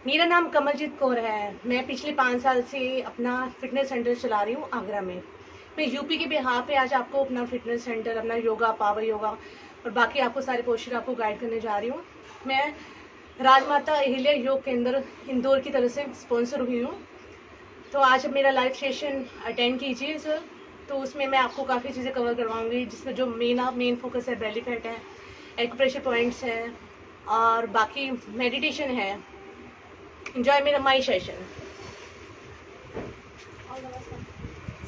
मेरा नाम कमलजीत कौर है। मैं पिछले 5 साल से अपना फ़िटनेस सेंटर चला रही हूँ आगरा में। मैं यूपी के बिहार पे आज आपको अपना फ़िटनेस सेंटर, अपना योगा, पावर योगा और बाकी आपको सारे पोस्चर आपको गाइड करने जा रही हूँ। मैं राजमाता अहिल्या योग केंद्र इंदौर की तरफ से स्पॉन्सर हुई हूँ। तो आज मेरा लाइव सेशन अटेंड कीजिए सर। तो उसमें मैं आपको काफ़ी चीज़ें कवर करवाऊँगी, जिसमें जो मेन फोकस है बेली फैट है, एक्यूप्रेशर पॉइंट्स है और बाकी मेडिटेशन है। एंजॉय मेरा माई सेशन।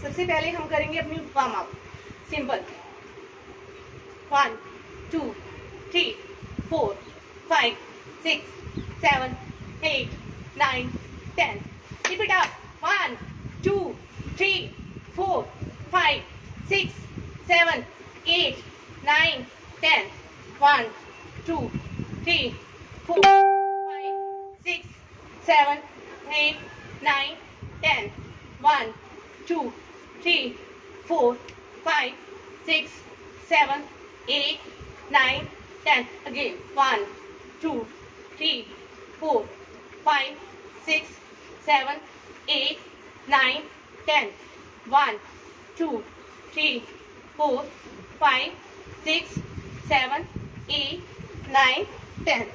सबसे पहले हम करेंगे अपनी warm up. Simple 1 2 3 4 5 6 7 8 9 10। Keep it up. 1 2 3 4 5 6 7 8 9 10. 1 2 3 4 5 6 7 8 9 10. 1 2 3 4 5 6 7 8 9 10. Again 1 2 3 4 5 6 7 8 9 10. 1 2 3 4 5 6 7 8 9 10.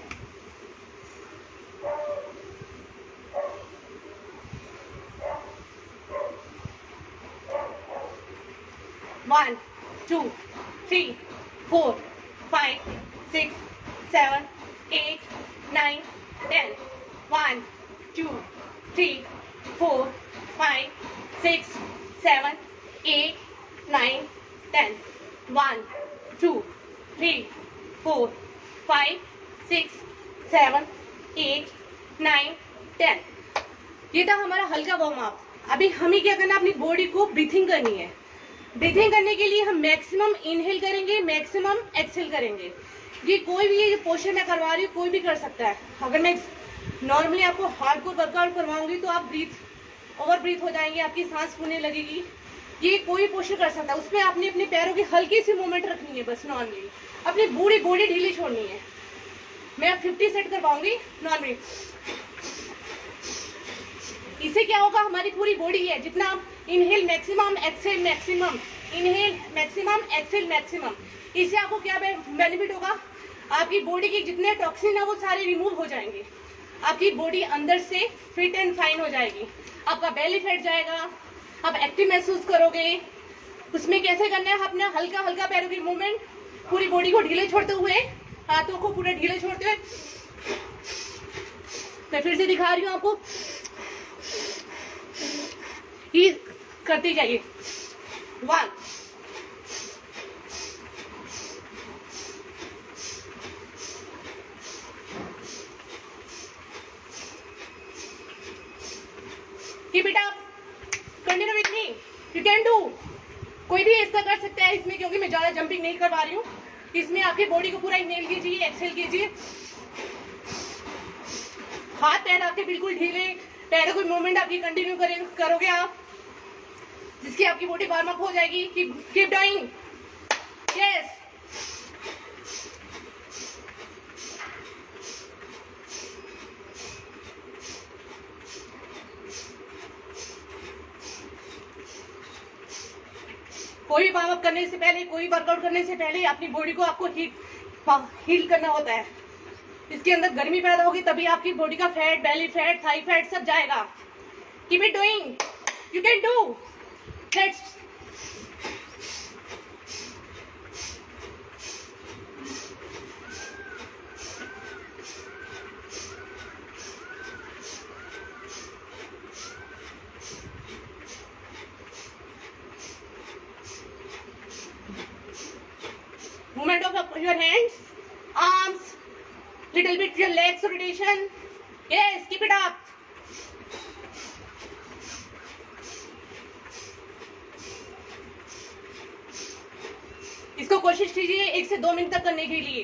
1 2 3 4 5 6 7 8 9 10. 1 2 3 4 5 6 7 8 9 10. 1 2 3 4 5 6 7 8 9 10. ये था हमारा हल्का वार्म अप। अभी हमें क्या करना है, अपनी बॉडी को ब्रीथिंग करनी है। ब्रीथिंग करने के लिए हम मैक्सिमम इनहेल करेंगे, मैक्सिमम एक्सहेल करेंगे। ये कोई भी ये पोस्चर मैं करवा रही हूँ, कोई भी कर सकता है। अगर मैं नॉर्मली आपको हार्डकोर वर्कआउट करवाऊंगी तो आप ओवर ब्रीथ हो जाएंगे, आपकी सांस फूलने लगेगी। ये कोई पोस्चर कर सकता है। उसमें आपने अपने पैरों की हल्की सी मूवमेंट रखनी है, बस नॉर्मली अपनी पूरी बॉडी ढीली छोड़नी है। मैं 50 सेट करवाऊंगी नॉर्मली। इससे क्या होगा, हमारी पूरी बॉडी है, जितना आप inhale maximum, exhale maximum, inhale maximum, exhale maximum. इससे आपको क्या बेनिफिट होगा, आपकी बॉडी के जितने टॉक्सिन है वो सारे रिमूव हो जाएंगे। आपकी बॉडी अंदर से फिट एंड फाइन हो जाएगी। आपका बेली फैट जाएगा, आप एक्टिव महसूस करोगे। उसमें कैसे करना है, अपने हल्का हल्का पैरों की मूवमेंट, पूरी बॉडी को ढीले छोड़ते हुए, हाथों को पूरे ढीले छोड़ते हुए। मैं फिर से दिखा रही हूँ आपको, ये करते जाइए। 1 Keep it up. Continue with me. You can do. कोई भी ऐसा कर सकता है इसमें, क्योंकि मैं ज्यादा जंपिंग नहीं करवा रही हूँ। इसमें आपकी बॉडी को पूरा इनहेल कीजिए, एक्सहेल कीजिए। हाथ पैर आपके बिल्कुल ढीले, पैरों की मूवमेंट आपकी कंटिन्यू करोगे आप, जिसकी आपकी बॉडी वार्म अप हो जाएगी। Keep doing. यस। कोई भी वार्म अप करने से पहले, कोई वर्कआउट करने से पहले अपनी बॉडी को आपको हील करना होता है। इसके अंदर गर्मी पैदा होगी, तभी आपकी बॉडी का fat, belly fat, Thai fat सब जाएगा। Keep it doing. You can do. Let's. Movement of your hands, arms, little bit your legs rotation. Yes, keep it up. इसको कोशिश कीजिए 1 से 2 मिनट तक करने के लिए।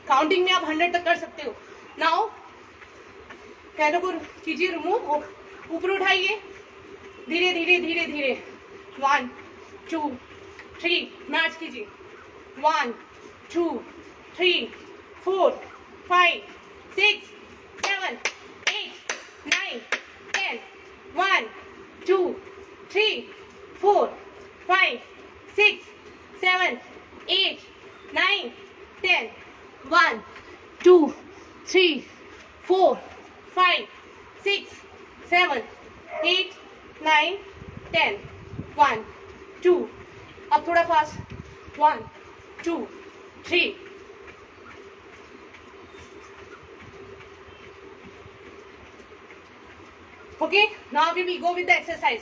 काउंटिंग में आप 100 तक कर सकते हो। नाउ पैरों को कीजिए रिमूव, ऊपर उठाइए, धीरे धीरे धीरे धीरे। 1 2 3 मैच कीजिए। 1 2 3 4 5, 6, 7, 8, 9, 10. 1, 2, 3, 4, 5, 6, 7, 8, 9, 10. 1, 2, 3, 4, 5, 6, 7, 8, 9, 10. 1, 2. अब थोड़ा fast. 1, 2, 3. Okay, now we will go with the exercise.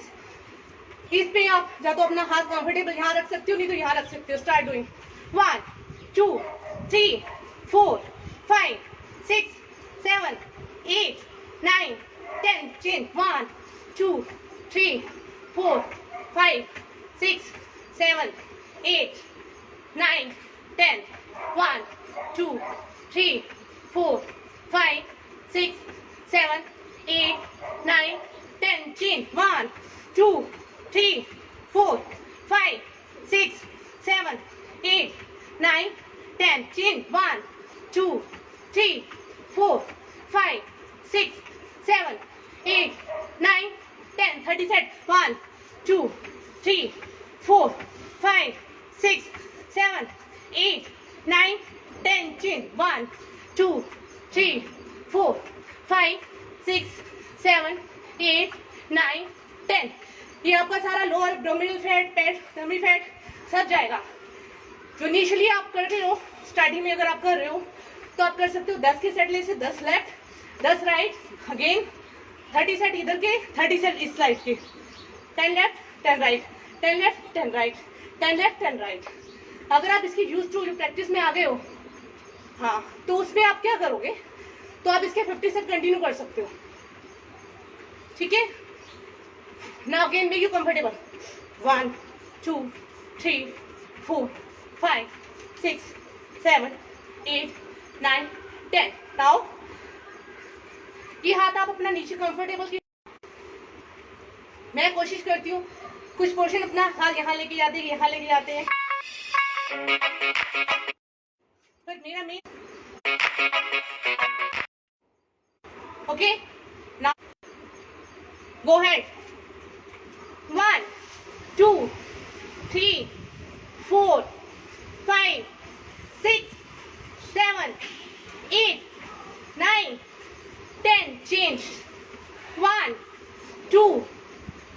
इस पे आप या तो अपना हाथ कंफर्टेबल यहाँ रख सकते हो, नहीं तो यहाँ रख सकते हो. Start doing. 1, 2, 3, 4, 5, 6, 7, 8, 9, 10. Chin. 1, 2, 3, 4, 5, 6, 7, 8, 9, 10. 1, 2, 3, 4, 5, 6, 7, 8, 9, 10. Chin. 1, 2, 3, 4, 5, 6, 7, 8, 9, 10. Chin. 1, 2, 3, 4, 5, 6, 7, 8, 9, 10. 30 set. 1, 2, 3, 4, 5, 6, 7, 8, 9, 10. Chin. 1, 2, 3, 4, 5, 6, 7, 8, 9, 10. ये आपका सारा लोअर एब्डोमिनल फैट, पेट, टमी फैट सब जाएगा. जो इनिशियली आप कर रहे हो, स्टार्टिंग में अगर आप कर रहे हो तो आप कर सकते हो 10 के सेट ले से 10 लेफ्ट, 10 राइट, अगेन 30 सेट इधर के, 30 सेट इस साइड के. 10 left, 10 right, 10 left, 10 right, 10 left, 10 right. अगर आप इसकी यूज टू प्रैक्टिस में आ गए हो, हाँ, तो उसमें आप क्या करोगे, तो आप इसके 50 सेट कंटिन्यू कर सकते हो. ठीक है. Now again make you comfortable. 1, 2, 3, 4, 5, 6, 7, 8, 9, 10. Now ये हाथ आप अपना नीचे कंफर्टेबल की. मैं कोशिश करती हूँ कुछ पोर्शन अपना हाथ यहाँ लेके जाते हैं, यहाँ लेके जाते हैं. पर मेरा main. Okay. Now go ahead. 1, 2, 3, 4, 5, 6, 7, 8, 9, 10. Change. 1, 2,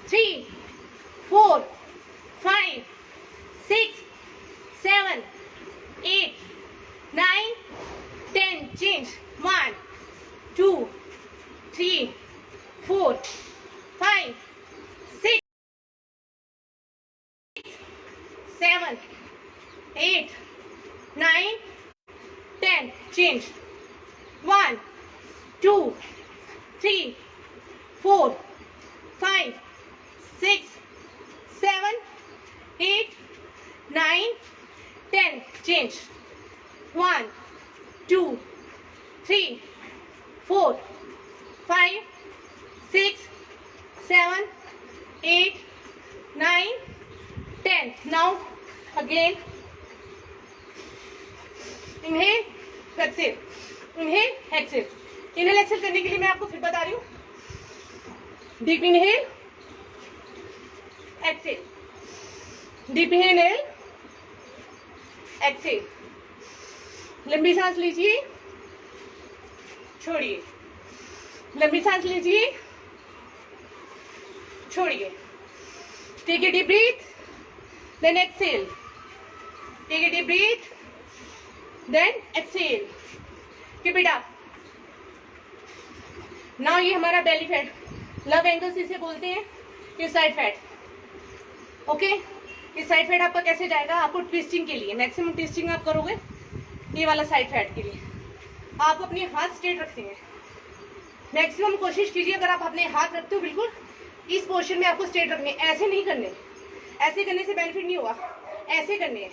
3, 4, 5, 6, 7, 8, 9, 10. Change. 1, 2, 3, 4, 5, 6, 7, 8, 9, 10. Change. 1, 2, 3, 4, 5, 6, 7, 8, 9, 10. Change. 1, 2, 3, 4, 5, 6, 7, 8, 9, 10. Now again inhale, exhale, inhale, exhale. Inhale, exhale करने के लिए मैं आपको फिर बता रही हूँ. Deep inhale, exhale, deep inhale, exhale. लंबी सांस लीजिए, छोड़िए. लंबी सांस लीजिए, छोड़िए. Take a deep breath, then exhale. Take a deep breath, then exhale. Keep it up. Now ये हमारा बेली फैट, लव एंगल्स इसे बोलते हैं. ये साइड फैट. ओके. ये साइड फैट आपका कैसे जाएगा, आपको ट्विस्टिंग के लिए मैक्सिमम ट्विस्टिंग आप करोगे ये वाला साइड फैट के लिए. आप अपने हाथ स्ट्रेट रखते हैं. मैक्सिमम कोशिश कीजिए, अगर आप अपने हाथ रखते हो बिल्कुल इस पोर्शन में आपको स्ट्रेट रखने. ऐसे नहीं करने, ऐसे करने से बेनिफिट नहीं होगा. ऐसे करने हैं.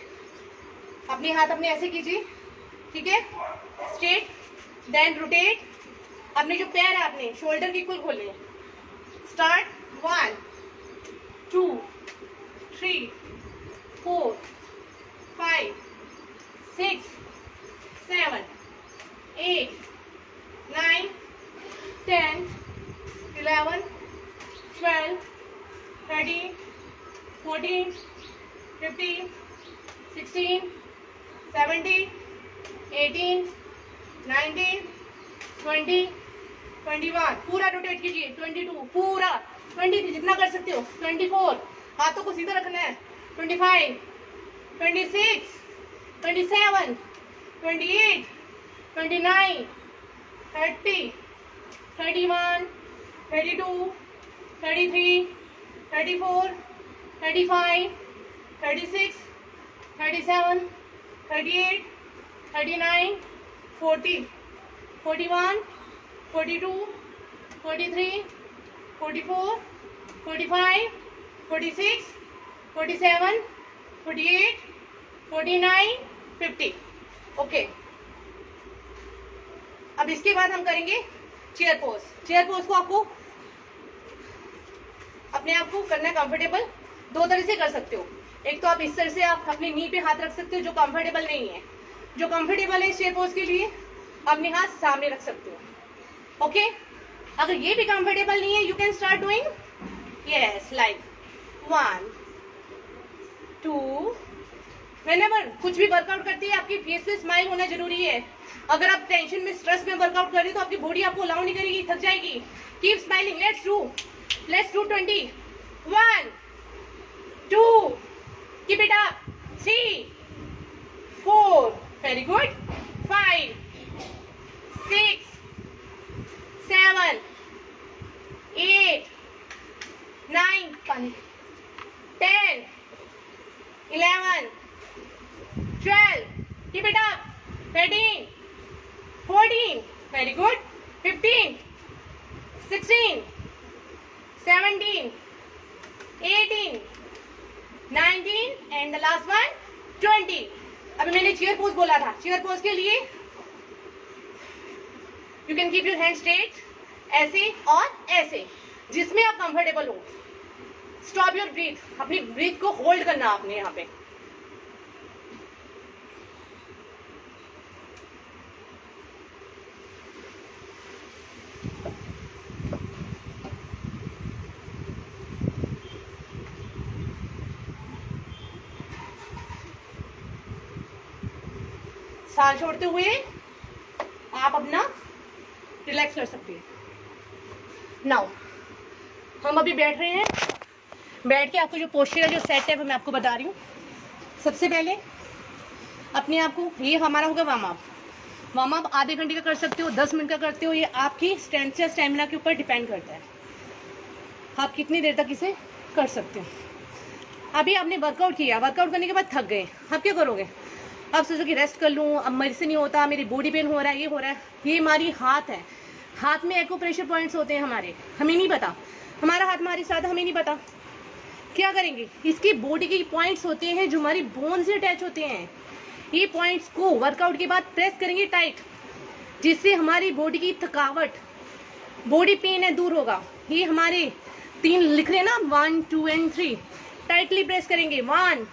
अपने हाथ अपने ऐसे कीजिए. ठीक है. Straight, then rotate. अपने जो पैर है आपने शोल्डर बिल्कुल खोले. स्टार्ट. 1, 2, 3, 4, 5, 6, 7, 8, 9, 10, 11, 12, 13, 14, 15, 16, 17, 18, 19, 20, 21, पूरा रोटेट कीजिए, 22, पूरा 23, जितना कर सकते हो, 24, हाथों को सीधा रखना है, 25, 26, 27, 28, 29, 30, 31, 32, 33, 34, 35, 36, 37, 38, 39, 40, 41, 42, 43, 44, 45, 46, 47, 48, 49, 50. ओके, अब इसके बाद हम करेंगे चेयर पोज. चेयर पोज को आपको अपने आप को करना है कंफर्टेबल. दो तरह से कर सकते हो. एक तो आप इस तरह से आप अपने नी पे हाथ रख सकते हो, जो कंफर्टेबल नहीं है. जो कंफर्टेबल है चेयर पोज के लिए, अपने हाथ सामने रख सकते हो. ओके, अगर ये भी कंफर्टेबल नहीं है, you can start doing yes like 1, 2. Whenever कुछ भी वर्कआउट करती है, आपकी फेस पे स्माइल होना जरूरी है. अगर आप टेंशन में, स्ट्रेस में वर्कआउट कर रहे हो, तो आपकी बॉडी आपको अलाउ नहीं करेगी, थक जाएगी. Keep smiling. Let's do 20. 1, 2, keep it up. 3, 4, very good. 5, 6, 7, 8, 9, 10, 11, 12, keep it up. 13, 14, very good. 15, 16, 17, 18, 19, and the last one 20. अभी मैंने चेयर पोज बोला था. चेयर पोज के लिए you can keep your hand straight, ऐसे और ऐसे, जिसमें आप कंफर्टेबल हो. Stop your breathe. अपनी ब्रीथ को होल्ड करना आपने यहाँ पे. सांस छोड़ते हुए आप अपना रिलैक्स कर सकते हैं. नाउ हम अभी बैठ रहे हैं. बैठ के आपको जो पोस्चर है, जो सेट है, वो मैं आपको बता रही हूँ. सबसे पहले अपने आप को, ये हमारा होगा वार्म अप. वार्म अप आधे घंटे का कर सकते हो, 10 मिनट का करते हो. ये आपकी स्ट्रेंथ या स्टेमिना के ऊपर डिपेंड करता है, आप कितनी देर तक इसे कर सकते हो. अभी आपने वर्कआउट किया, वर्कआउट करने के बाद थक गए, आप क्या करोगे? अब सोचो कि रेस्ट कर लूँ, अब मेरे से नहीं होता, मेरी बॉडी पेन हो रहा है, ये हो रहा है. ये हमारी हाथ है. हाथ में एक्यूप्रेशर पॉइंट्स होते हैं हमारे, हमें नहीं पता. हमारा हाथ हमारे साथ, हमें नहीं पता. क्या करेंगे? इसकी बॉडी के पॉइंट्स होते हैं जो हमारी बोन से अटैच होते हैं. ये पॉइंट्स को वर्कआउट के बाद प्रेस करेंगे टाइट, जिससे हमारी बॉडी की थकावट, बॉडी पेन है, दूर होगा. ये हमारे 3 लिख रहे हैं ना, 1, 2 and 3. टाइटली प्रेस करेंगे. 1,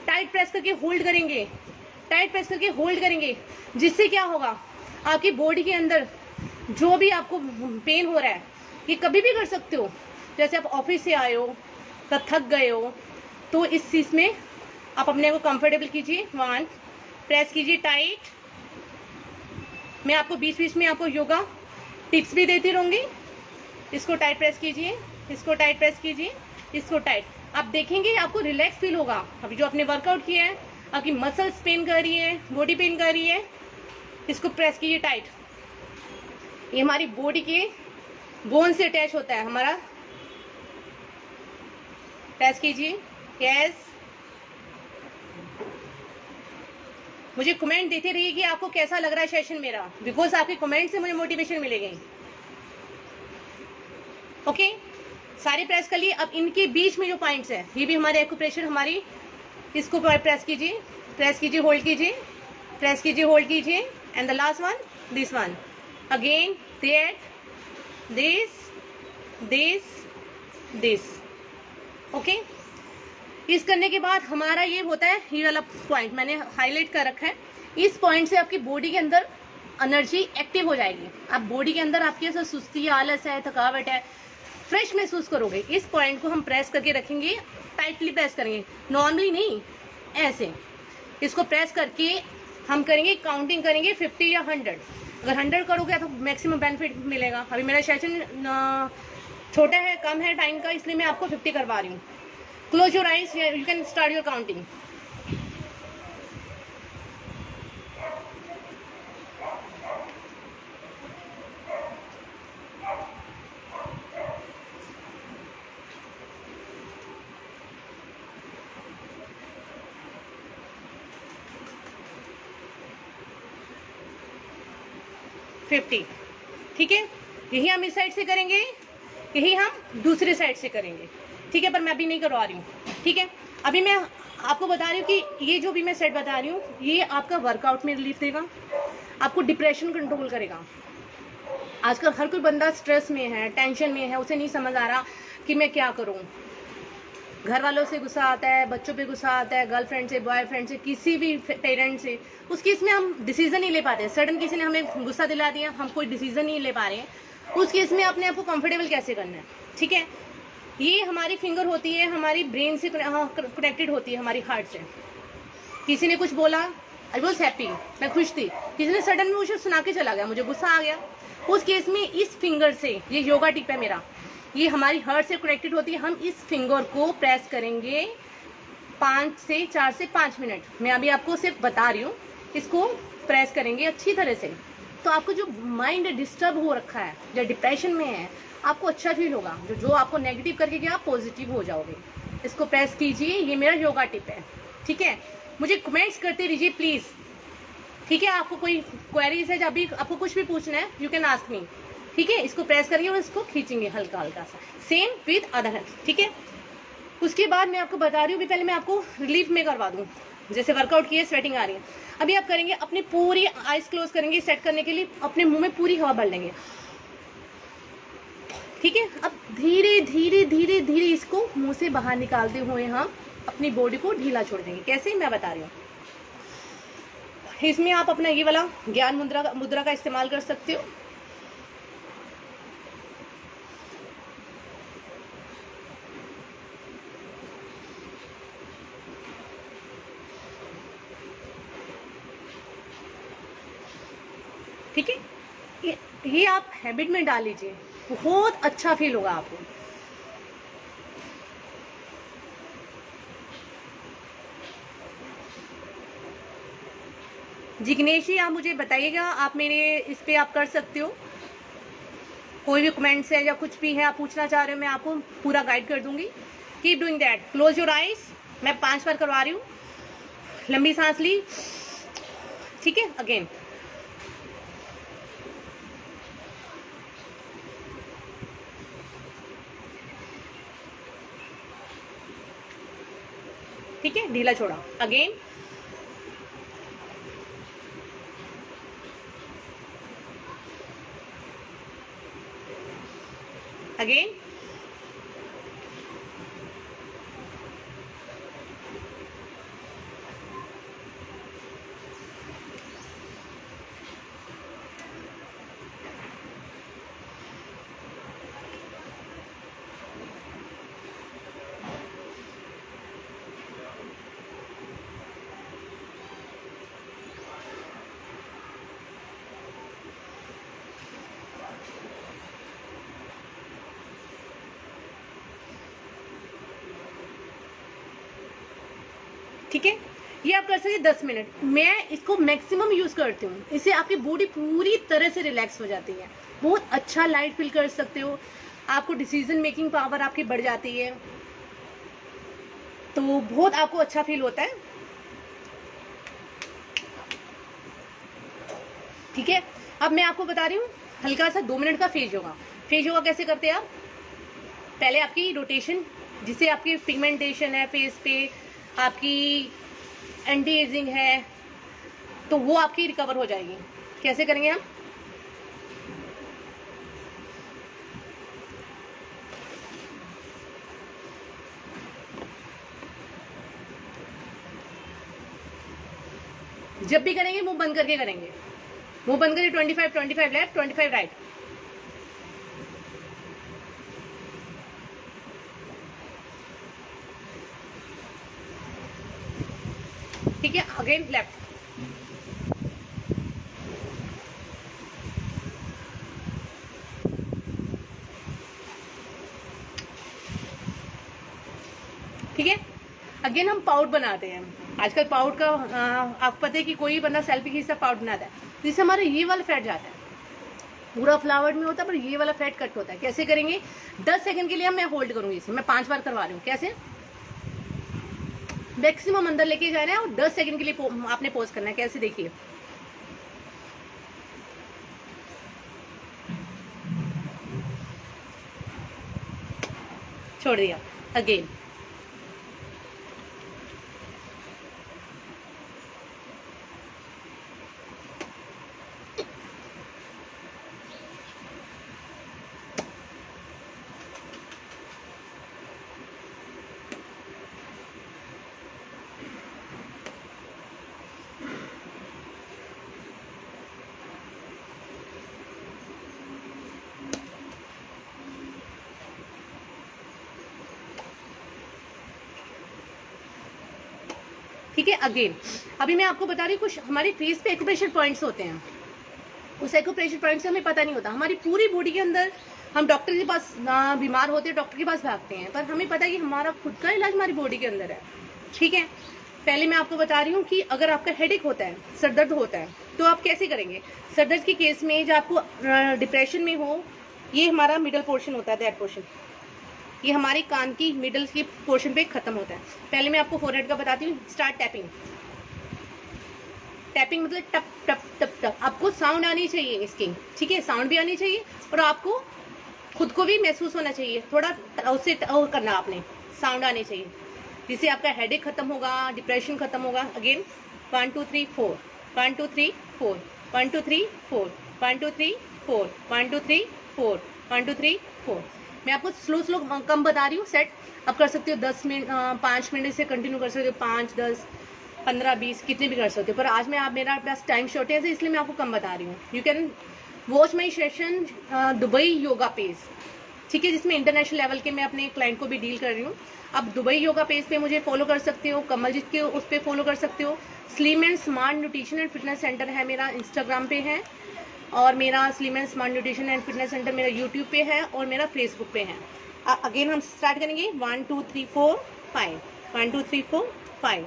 टाइट प्रेस करके होल्ड करेंगे, टाइट प्रेस करके होल्ड करेंगे. जिससे क्या होगा, आपकी बॉडी के अंदर जो भी आपको पेन हो रहा है, ये कभी भी कर सकते हो. जैसे आप ऑफिस से आए हो, तब थक गए हो, तो इस चीज़ में आप अपने को कंफर्टेबल कीजिए. 1, प्रेस कीजिए टाइट. मैं आपको बीच बीच में आपको योगा टिप्स भी देती रहूँगी. इसको टाइट प्रेस कीजिए, इसको टाइट प्रेस कीजिए, इसको टाइट. आप देखेंगे आपको रिलैक्स फील होगा. अभी जो आपने वर्कआउट किया है, आपकी मसल्स पेन कर रही है, बॉडी पेन कर रही है, इसको प्रेस कीजिए टाइट. ये हमारी बॉडी के बोन से अटैच होता है हमारा. प्रेस कीजिए. यस, मुझे कमेंट देते रहिए कि आपको कैसा लग रहा है सेशन मेरा, बिकॉज आपके कमेंट से मुझे मोटिवेशन मिलेगी. ओके, सारे प्रेस कर लिए. अब इनके बीच में जो पॉइंट्स है, ये भी हमारे एक्यूप्रेशर, हमारी, इसको प्रेस कीजिए, प्रेस कीजिए, होल्ड कीजिए, प्रेस कीजिए, होल्ड कीजिए. And the last one, this one again, that, this, this, this. Okay, इस करने के बाद हमारा ये होता है, ये वाला पॉइंट मैंने हाईलाइट कर रखा है. इस पॉइंट से आपकी बॉडी के अंदर एनर्जी एक्टिव हो जाएगी। आप बॉडी के अंदर आपकी ऐसा सुस्ती, आलस है, थकावट है, फ्रेश महसूस करोगे। इस पॉइंट को हम प्रेस करके रखेंगे, टाइटली प्रेस करेंगे, नॉर्मली नहीं, ऐसे इसको प्रेस करके हम करेंगे, काउंटिंग करेंगे 50 या 100। अगर 100 करोगे तो मैक्सिमम बेनिफिट मिलेगा। अभी मेरा सेशन छोटा है, कम है टाइम का, इसलिए मैं आपको 50 करवा रही हूँ। Close your eyes, you can start your counting. ठीक है, यही हम इस साइड से करेंगे, यही हम दूसरे साइड से करेंगे। ठीक है, पर मैं अभी नहीं करवा रही हूँ। ठीक है, अभी मैं आपको बता रही हूँ कि ये जो भी मैं सेट बता रही हूँ, ये आपका वर्कआउट में रिलीफ देगा, आपको डिप्रेशन कंट्रोल करेगा। आजकल हर कोई बंदा स्ट्रेस में है, टेंशन में है, उसे नहीं समझ आ रहा कि मैं क्या करूँ। घर वालों से गुस्सा आता है, बच्चों पे गुस्सा आता है, गर्लफ्रेंड से, बॉयफ्रेंड से, किसी भी पेरेंट से, उस केस में हम डिसीजन नहीं ले पाते। सडन किसी ने हमें गुस्सा दिला दिया, हम कोई डिसीजन नहीं ले पा रहे हैं, उस केस में अपने आप को कंफर्टेबल कैसे करना है। ठीक है, ये हमारी फिंगर होती है, हमारी ब्रेन से कनेक्टेड होती है, हमारी हार्ट से। किसी ने कुछ बोला, आई वॉज हैप्पी, मैं खुश थी, किसी ने सडन में मुझे सुना के चला गया, मुझे गुस्सा आ गया, उस केस में इस फिंगर से, ये योगा टिप है मेरा, ये हमारी हार्ट से कनेक्टेड होती है। हम इस फिंगर को प्रेस करेंगे 4 से 5 मिनट। मैं अभी आपको सिर्फ बता रही हूँ, इसको प्रेस करेंगे अच्छी तरह से, तो आपको जो माइंड डिस्टर्ब हो रखा है या डिप्रेशन में है, आपको अच्छा फील होगा। जो आपको नेगेटिव करके गया, आप पॉजिटिव हो जाओगे। इसको प्रेस कीजिए, ये मेरा योगा टिप है। ठीक है, मुझे कमेंट्स करते रहिए प्लीज। ठीक है, आपको कोई क्वेरीज है, जब भी आपको कुछ भी पूछना है, यू कैन आस्क मी। ठीक है, इसको प्रेस करिए और इसको खींचेंगे हल्का हल्का सा, सेम विद अदर हैंड। ठीक है, उसके बाद मैं आपको बता रही हूँ, पहले मैं आपको रिलीफ में करवा दूँ। जैसे वर्कआउट किए, स्वेटिंग आ रही है, अभी आप करेंगे, अपनी पूरी आइज क्लोज करेंगे सेट करने के लिए, अपने मुंह में पूरी हवा भर लेंगे। ठीक है, अब धीरे धीरे धीरे धीरे इसको मुंह से बाहर निकालते हुए हम अपनी बॉडी को ढीला छोड़ देंगे। कैसे, मैं बता रही हूँ। इसमें आप अपना ये वाला ज्ञान मुद्रा का इस्तेमाल कर सकते हो। ठीक है, ये आप हैबिट में डाल लीजिए, बहुत अच्छा फील होगा आपको। जिग्नेश जी, आप मुझे बताइएगा, आप मेरे इस पे आप कर सकते हो, कोई भी कमेंट्स है या कुछ भी है आप पूछना चाह रहे हो, मैं आपको पूरा गाइड कर दूंगी। Keep doing that. Close your eyes, मैं 5 बार करवा रही हूँ। लंबी सांस ली। ठीक है, अगेन। ठीक है, ढीला छोड़ा, अगेन। अगेन, ठीक है, ये आप कर सकते 10 मिनट। मैं इसको मैक्सिमम यूज करती हूँ, इससे आपकी बॉडी पूरी तरह से रिलैक्स हो जाती है, बहुत अच्छा लाइट फील कर सकते हो, आपको डिसीजन मेकिंग पावर आपकी बढ़ जाती है, तो बहुत आपको अच्छा फील होता है। ठीक है, अब मैं आपको बता रही हूँ हल्का सा 2 मिनट का फेज योगा। फेज योगा कैसे करते हैं आप, पहले आपकी रोटेशन, जिससे आपकी पिगमेंटेशन है फेस पे, आपकी एंटी एजिंग है, तो वो आपकी रिकवर हो जाएगी। कैसे करेंगे हम, जब भी करेंगे मुंह बंद करके करेंगे, मुंह बंद करिए। 25 25 लेफ्ट 25 राइट। ठीक है, अगेन लेफ्ट। ठीक है, अगेन हम पाउट बनाते हैं। आजकल पाउट का आपको पता है कि कोई बंदा सेल्फी खींचता पाउट बनाता है, तो इससे हमारा ये वाला फैट जाता है। पूरा फ्लावर में होता है पर ये वाला फैट कट होता है। कैसे करेंगे? 10 सेकंड के लिए मैं होल्ड करूंगी इसे, मैं 5 बार करवा रही हूँ। कैसे? मैक्सिमम अंदर लेके जाना है और 10 सेकंड के लिए आपने पोज करना है। कैसे? देखिए, छोड़ दिया। अगेन ठीक है। अगेन अभी मैं आपको बता रही हूँ, कुछ हमारे फेस पे एक्यूप्रेशर पॉइंट्स होते हैं। उस एक्यूप्रेशर पॉइंट से हमें पता नहीं होता। हमारी पूरी बॉडी के अंदर हम डॉक्टर के पास बीमार होते हैं, डॉक्टर के पास भागते हैं, पर हमें पता है कि हमारा खुद का इलाज हमारी बॉडी के अंदर है। ठीक है, पहले मैं आपको बता रही हूँ कि अगर आपका हेडेक होता है, सरदर्द होता है, तो आप कैसे करेंगे। सरदर्द के केस में जब आपको डिप्रेशन में हो, ये हमारा मिडल पोर्शन होता है, दैट पोर्शन, ये हमारे कान की मिडल की पोर्शन पे खत्म होता है। पहले मैं आपको फोरहेड का बताती हूँ। Start tapping. टैपिंग मतलब टप टप टप टप, आपको साउंड आनी चाहिए इसकी। ठीक है, साउंड भी आनी चाहिए और आपको खुद को भी महसूस होना चाहिए। थोड़ा उससे करना आपने, साउंड आनी चाहिए, जिससे आपका हेडेक खत्म होगा, डिप्रेशन खत्म होगा। अगेन 1 2 3 4 1 2 3 4 1 2 3 4 1 2 3 4 1 2 3 4 1 2 3 4। मैं आपको स्लो स्लो कम बता रही हूँ। सेट आप कर सकते हो 10 मिनट, 5 मिनट से कंटिन्यू कर सकते हो, 5 10 15 20 कितने भी कर सकते हो। पर आज मैं मेरा पास टाइम शॉर्टेज है, इसलिए मैं आपको कम बता रही हूँ। You can watch my session Dubai yoga page. ठीक है, जिसमें इंटरनेशनल लेवल के मैं अपने क्लाइंट को भी डील कर रही हूँ। आप दुबई योगा पेज पे मुझे फॉलो कर सकते हो, कमलजीत के उस पर फॉलो कर सकते हो। Slim and smart nutrition and fitness centre है मेरा, इंस्टाग्राम पे है, और मेरा slim and smart nutrition and fitness centre मेरा यूट्यूब पे है और मेरा फेसबुक पे है। अगेन हम स्टार्ट करेंगे 1 2 3 4 5 1 2 3 4 5।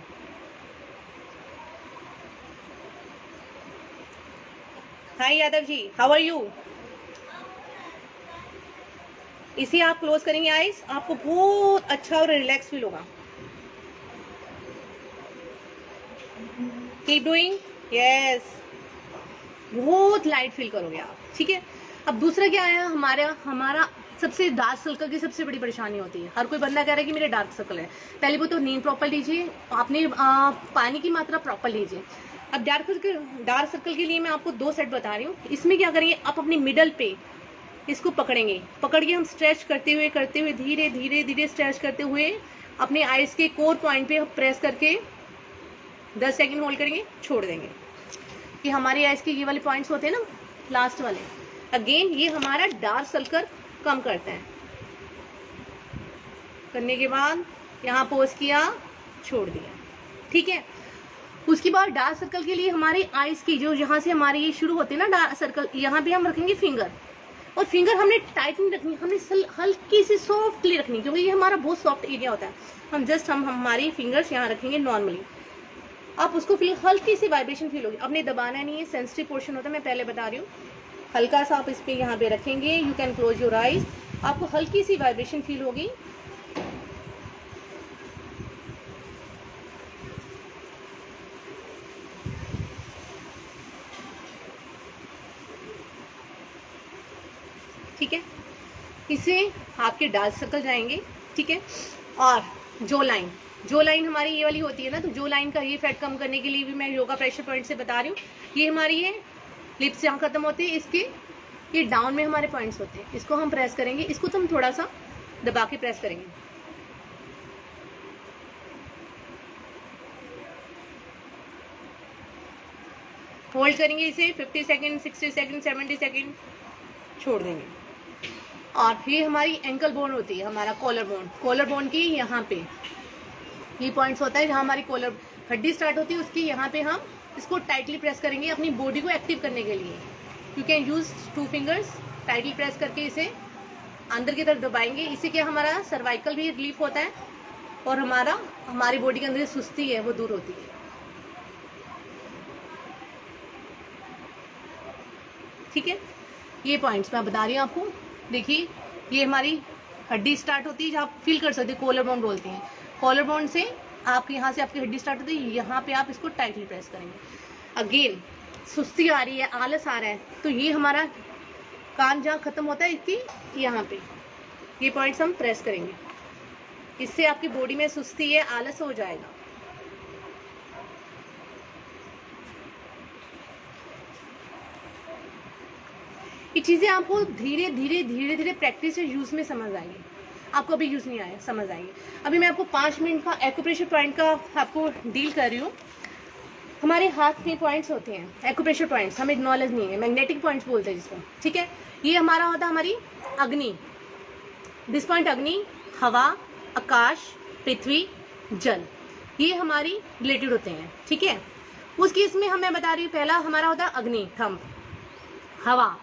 Hi Yadav ji, how are you. इसे आप क्लोज करेंगे आईज, आपको बहुत अच्छा और रिलैक्स फील होगा। कीप डूइंग, यस, बहुत लाइट फील करोगे आप। ठीक है, अब दूसरा क्या है, हमारा सबसे डार्क सर्कल की सबसे बड़ी परेशानी होती है। हर कोई बंदा कह रहा है कि मेरे डार्क सर्कल है। पहले वो तो नींद प्रॉपर लीजिए, आपने पानी की मात्रा प्रॉपर लीजिए। अब डार्क सर्कल के लिए मैं आपको 2 सेट बता रही हूँ। इसमें क्या करेंगे, आप अपनी मिडल पे इसको पकड़ेंगे, पकड़ के हम स्ट्रेच करते हुए धीरे धीरे धीरे स्ट्रेच करते हुए अपने आईज के कोर पॉइंट पे प्रेस करके 10 सेकंड होल्ड करेंगे, छोड़ देंगे। कि हमारे आईज के ये वाले पॉइंट्स होते हैं ना, लास्ट वाले, अगेन ये हमारा डार्क सर्कल कम करता है। करने के बाद यहाँ पोज किया, छोड़ दिया। ठीक है, उसके बाद डार्क सर्कल के लिए हमारी आईज की जो यहाँ से हमारे ये शुरू होते हैं ना डार्क सर्कल, यहाँ पे हम रखेंगे फिंगर, और फिंगर हमने टाइट नहीं रखनी, हमने हल्की सी सॉफ्टली रखनी, क्योंकि ये हमारा बहुत सॉफ्ट एरिया होता है। हम हमारी फिंगर्स यहाँ रखेंगे नॉर्मली। आप उसको फील, हल्की सी वाइब्रेशन फील होगी, आपने दबाना नहीं है, सेंसिटिव पोर्शन होता है, मैं पहले बता रही हूँ। हल्का सा आप इस पे यहाँ पे रखेंगे, you can close your eyes, आपको हल्की सी वाइब्रेशन फील होगी। ठीक है, इससे आपके डार्क सर्कल जाएंगे। ठीक है, और जो लाइन हमारी ये वाली होती है ना, तो जो लाइन का ये फैट कम करने के लिए भी मैं योगा प्रेशर पॉइंट से बता रही हूँ। ये हमारी है लिप्स जहाँ खत्म होती है, इसके ये डाउन में हमारे पॉइंट्स होते हैं, इसको हम प्रेस करेंगे, इसको तो हम थोड़ा सा दबा के प्रेस करेंगे। होल्ड करेंगे इसे 50 सेकेंड, 60 सेकेंड, 70 सेकेंड, छोड़ देंगे। और ये हमारी एंकल बोन होती है, हमारा कॉलर बोन, कॉलर बोन की यहाँ पे ये पॉइंट्स होता है जहाँ हमारी कॉलर हड्डी स्टार्ट होती है, उसकी यहाँ पे हम इसको टाइटली प्रेस करेंगे अपनी बॉडी को एक्टिव करने के लिए। You can use 2 fingers, tightly press करके इसे अंदर की तरफ दबाएंगे। इससे क्या हमारा सर्वाइकल भी रिलीफ होता है और हमारी बॉडी के अंदर सुस्ती है वो दूर होती है। ठीक है, ये पॉइंट्स मैं बता रही हूँ आपको। देखिए ये हमारी हड्डी स्टार्ट होती है, जहाँ आप फील कर सकते हैं, कॉलर बोन बोलते हैं। कॉलर बोन से आप यहाँ से आपकी हड्डी स्टार्ट होती है, यहाँ पे आप इसको टाइटली प्रेस करेंगे। अगेन सुस्ती आ रही है, आलस आ रहा है, तो ये हमारा काम जहाँ खत्म होता है इसकी यहाँ पे ये पॉइंट्स हम प्रेस करेंगे। इससे आपकी बॉडी में सुस्ती है, आलस हो जाएगा। ये चीज़ें आपको धीरे धीरे प्रैक्टिस से यूज में समझ आएगी। आपको अभी यूज नहीं आया, समझ आएगी। अभी मैं आपको 5 मिनट का एक्यूप्रेशर पॉइंट का आपको डील कर रही हूँ। हमारे हाथ में पॉइंट्स होते हैं एक्यूप्रेशर पॉइंट्स, हमें नॉलेज नहीं है, मैग्नेटिक पॉइंट्स बोलते हैं जिसको। ठीक है, ये हमारा होता है हमारी अग्नि, दिस पॉइंट अग्नि, हवा, आकाश, पृथ्वी, जल, ये हमारी रिलेटेड होते हैं। ठीक है, उस केस में मैं बता रही हूँ, पहला हमारा होता है अग्नि, थंब, हवा,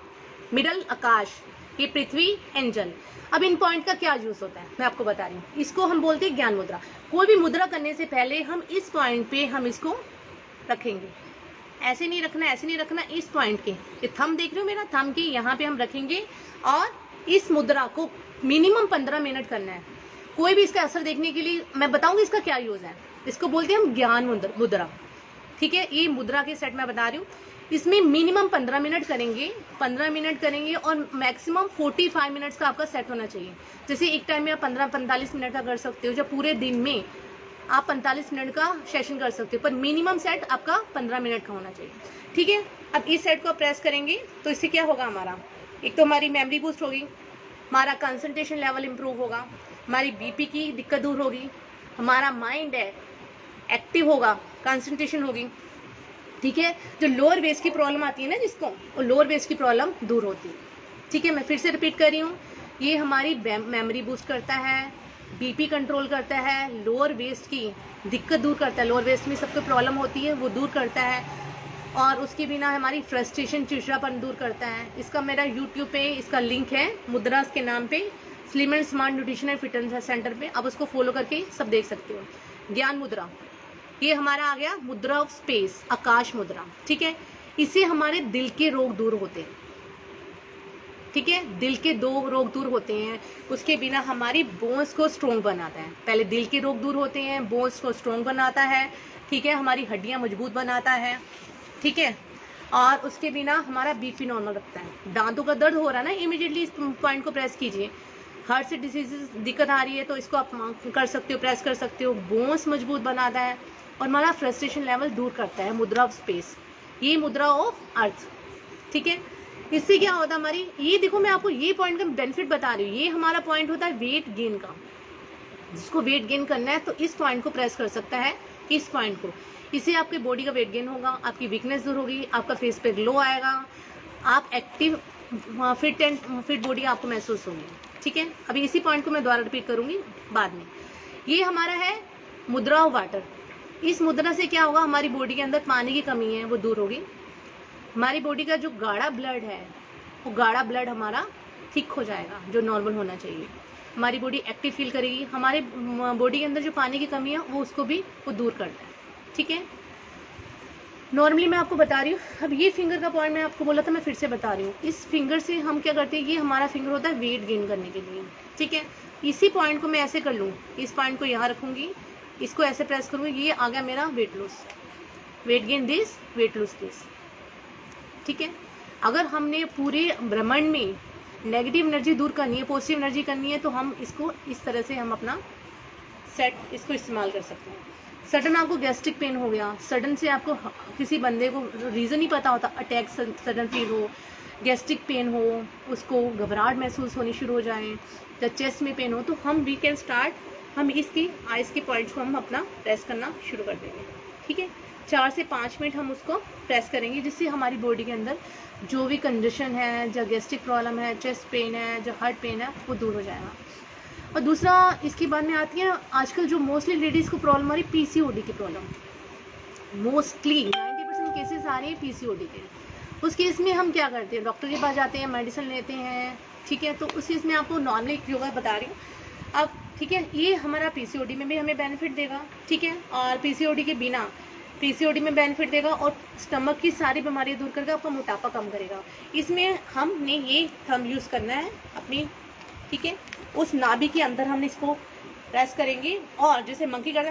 मिडल आकाश, ये पृथ्वी एंड जल। अब इन पॉइंट का क्या यूज होता है मैं आपको बता रही हूँ। इसको हम बोलते हैं ज्ञान मुद्रा। कोई भी मुद्रा करने से पहले हम इस पॉइंट पे हम इसको रखेंगे, ऐसे नहीं रखना, ऐसे नहीं रखना, इस पॉइंट के, ये थंब देख रहे हो मेरा, थंब के यहाँ पे हम रखेंगे और इस मुद्रा को मिनिमम 15 मिनट करना है। कोई भी इसका असर देखने के लिए मैं बताऊंगी इसका क्या यूज है। इसको बोलते हैं हम ज्ञान मुद्रा। ठीक है, ये मुद्रा के सेट मैं बता रही हूँ। इसमें मिनिमम 15 मिनट करेंगे, 15 मिनट करेंगे और मैक्सिमम 45 मिनट्स का आपका सेट होना चाहिए। जैसे एक टाइम में आप 15-45 मिनट का कर सकते हो, जब पूरे दिन में आप 45 मिनट का सेशन कर सकते हो, पर मिनिमम सेट आपका 15 मिनट का होना चाहिए। ठीक है, अब इस सेट को प्रेस करेंगे तो इससे क्या होगा, हमारा एक तो हमारी मेमोरी बूस्ट होगी, हमारा कंसंट्रेशन लेवल इंप्रूव होगा, हमारी बीपी की दिक्कत दूर होगी, हमारा माइंड है एक्टिव होगा, कंसंट्रेशन होगी। ठीक है, जो लोअर बेस की प्रॉब्लम आती है ना जिसको, वो लोअर बेस की प्रॉब्लम दूर होती है। ठीक है, मैं फिर से रिपीट कर रही हूँ, ये हमारी मेमोरी बूस्ट करता है, बीपी कंट्रोल करता है, लोअर वेस्ट की दिक्कत दूर करता है, लोअर वेस्ट में सबको प्रॉब्लम होती है वो दूर करता है, और उसके बिना हमारी फ्रस्ट्रेशन, चिड़चिड़ापन दूर करता है। इसका मेरा यूट्यूब पे इसका लिंक है, मुद्रास के नाम पे, slim and smart nutrition and fitness centre पे, आप उसको फॉलो करके सब देख सकते हो। ज्ञान मुद्रा, ये हमारा आ गया मुद्रा ऑफ स्पेस, आकाश मुद्रा। ठीक है, इससे हमारे दिल के रोग दूर होते हैं। ठीक है, दिल के 2 रोग दूर होते हैं, उसके बिना हमारी बोन्स को स्ट्रोंग बनाता है। पहले दिल के रोग दूर होते हैं, बोन्स को स्ट्रोंग बनाता है। ठीक है, हमारी हड्डियां मजबूत बनाता है। ठीक है, और उसके बिना हमारा बीपी नॉर्मल रखता है। दांतों का दर्द हो रहा है ना, इमीडिएटली इस पॉइंट को प्रेस कीजिए। हार्ट से डिसीजेस दिक्कत आ रही है तो इसको आप कर सकते हो, प्रेस कर सकते हो। बोन्स मजबूत बनाता है और हमारा फ्रस्ट्रेशन लेवल दूर करता है। मुद्रा ऑफ स्पेस, ये मुद्रा ऑफ अर्थ। ठीक है, इससे क्या होता है हमारी, ये देखो मैं आपको ये पॉइंट का बेनिफिट बता रही हूँ। ये हमारा पॉइंट होता है वेट गेन का, जिसको वेट गेन करना है तो इस पॉइंट को प्रेस कर सकता है, इस पॉइंट को। इससे आपके बॉडी का वेट गेन होगा, आपकी वीकनेस दूर होगी, आपका फेस पे ग्लो आएगा, आप एक्टिव फिट बॉडी आपको महसूस होगी। ठीक है, अभी इसी पॉइंट को मैं दोबारा रिपीट करूंगी बाद में। ये हमारा है मुद्रा ऑफ वाटर। इस मुद्रा से क्या होगा, हमारी बॉडी के अंदर पानी की कमी है वो दूर होगी। हमारी बॉडी का जो गाढ़ा ब्लड है, वो गाढ़ा ब्लड हमारा थिक हो जाएगा, जो नॉर्मल होना चाहिए। हमारी बॉडी एक्टिव फील करेगी। हमारे बॉडी के अंदर जो पानी की कमी है वो उसको भी वो दूर करता है। ठीक है, नॉर्मली मैं आपको बता रही हूँ। अब ये फिंगर का पॉइंट मैं आपको बोला था, मैं फिर से बता रही हूँ। इस फिंगर से हम क्या करते हैं, ये हमारा फिंगर होता है वेट गेन करने के लिए। ठीक है, इसी पॉइंट को मैं ऐसे कर लूँ, इस पॉइंट को यहाँ रखूँगी, इसको ऐसे प्रेस करूँगी, ये आ गया मेरा weight loss, weight gain this, weight loss this. ठीक है, अगर हमने पूरे ब्रह्मांड में नेगेटिव एनर्जी दूर करनी है, पॉजिटिव एनर्जी करनी है, तो हम इसको इस तरह से हम अपना सेट इसको इस्तेमाल कर सकते हैं। सडन आपको गैस्ट्रिक पेन हो गया, सडन से आपको किसी बंदे को रीज़न ही पता होता, अटैक सडन फील हो, गैस्ट्रिक पेन हो, उसको घबराहट महसूस होनी शुरू हो जाए, या चेस्ट में पेन हो, तो हम वी कैन स्टार्ट, हम इसकी आइज़ के पॉइंट्स को हम अपना प्रेस करना शुरू कर देंगे। ठीक है, 4 से 5 मिनट हम उसको प्रेस करेंगे, जिससे हमारी बॉडी के अंदर जो भी कंडीशन है, जो गैस्ट्रिक प्रॉब्लम है, चेस्ट पेन है, जो हार्ट पेन है, वो दूर हो जाएगा। और दूसरा इसके बाद में आती है आजकल जो मोस्टली लेडीज़ को प्रॉब्लम आ रही है, पीसीओडी की प्रॉब्लम। मोस्टली 90% केसेस आ रही है पीसीओडी के। उस केस में हम क्या करते हैं, डॉक्टर के पास जाते हैं, मेडिसिन लेते हैं, ठीक है। तो उस केस में आपको नॉर्मली एक योगा बता रही हूँ अब, ठीक है। ये हमारा पीसीओडी में भी हमें बेनिफिट देगा, ठीक है। और पीसीओडी के बिना पीसीओडी में बेनिफिट देगा, और स्टमक की सारी बीमारियां दूर करके आपका मोटापा कम करेगा। इसमें हमने ये थंब यूज़ करना है अपनी, ठीक है। उस नाभि के अंदर हमने इसको प्रेस करेंगे, और जैसे मंकी करता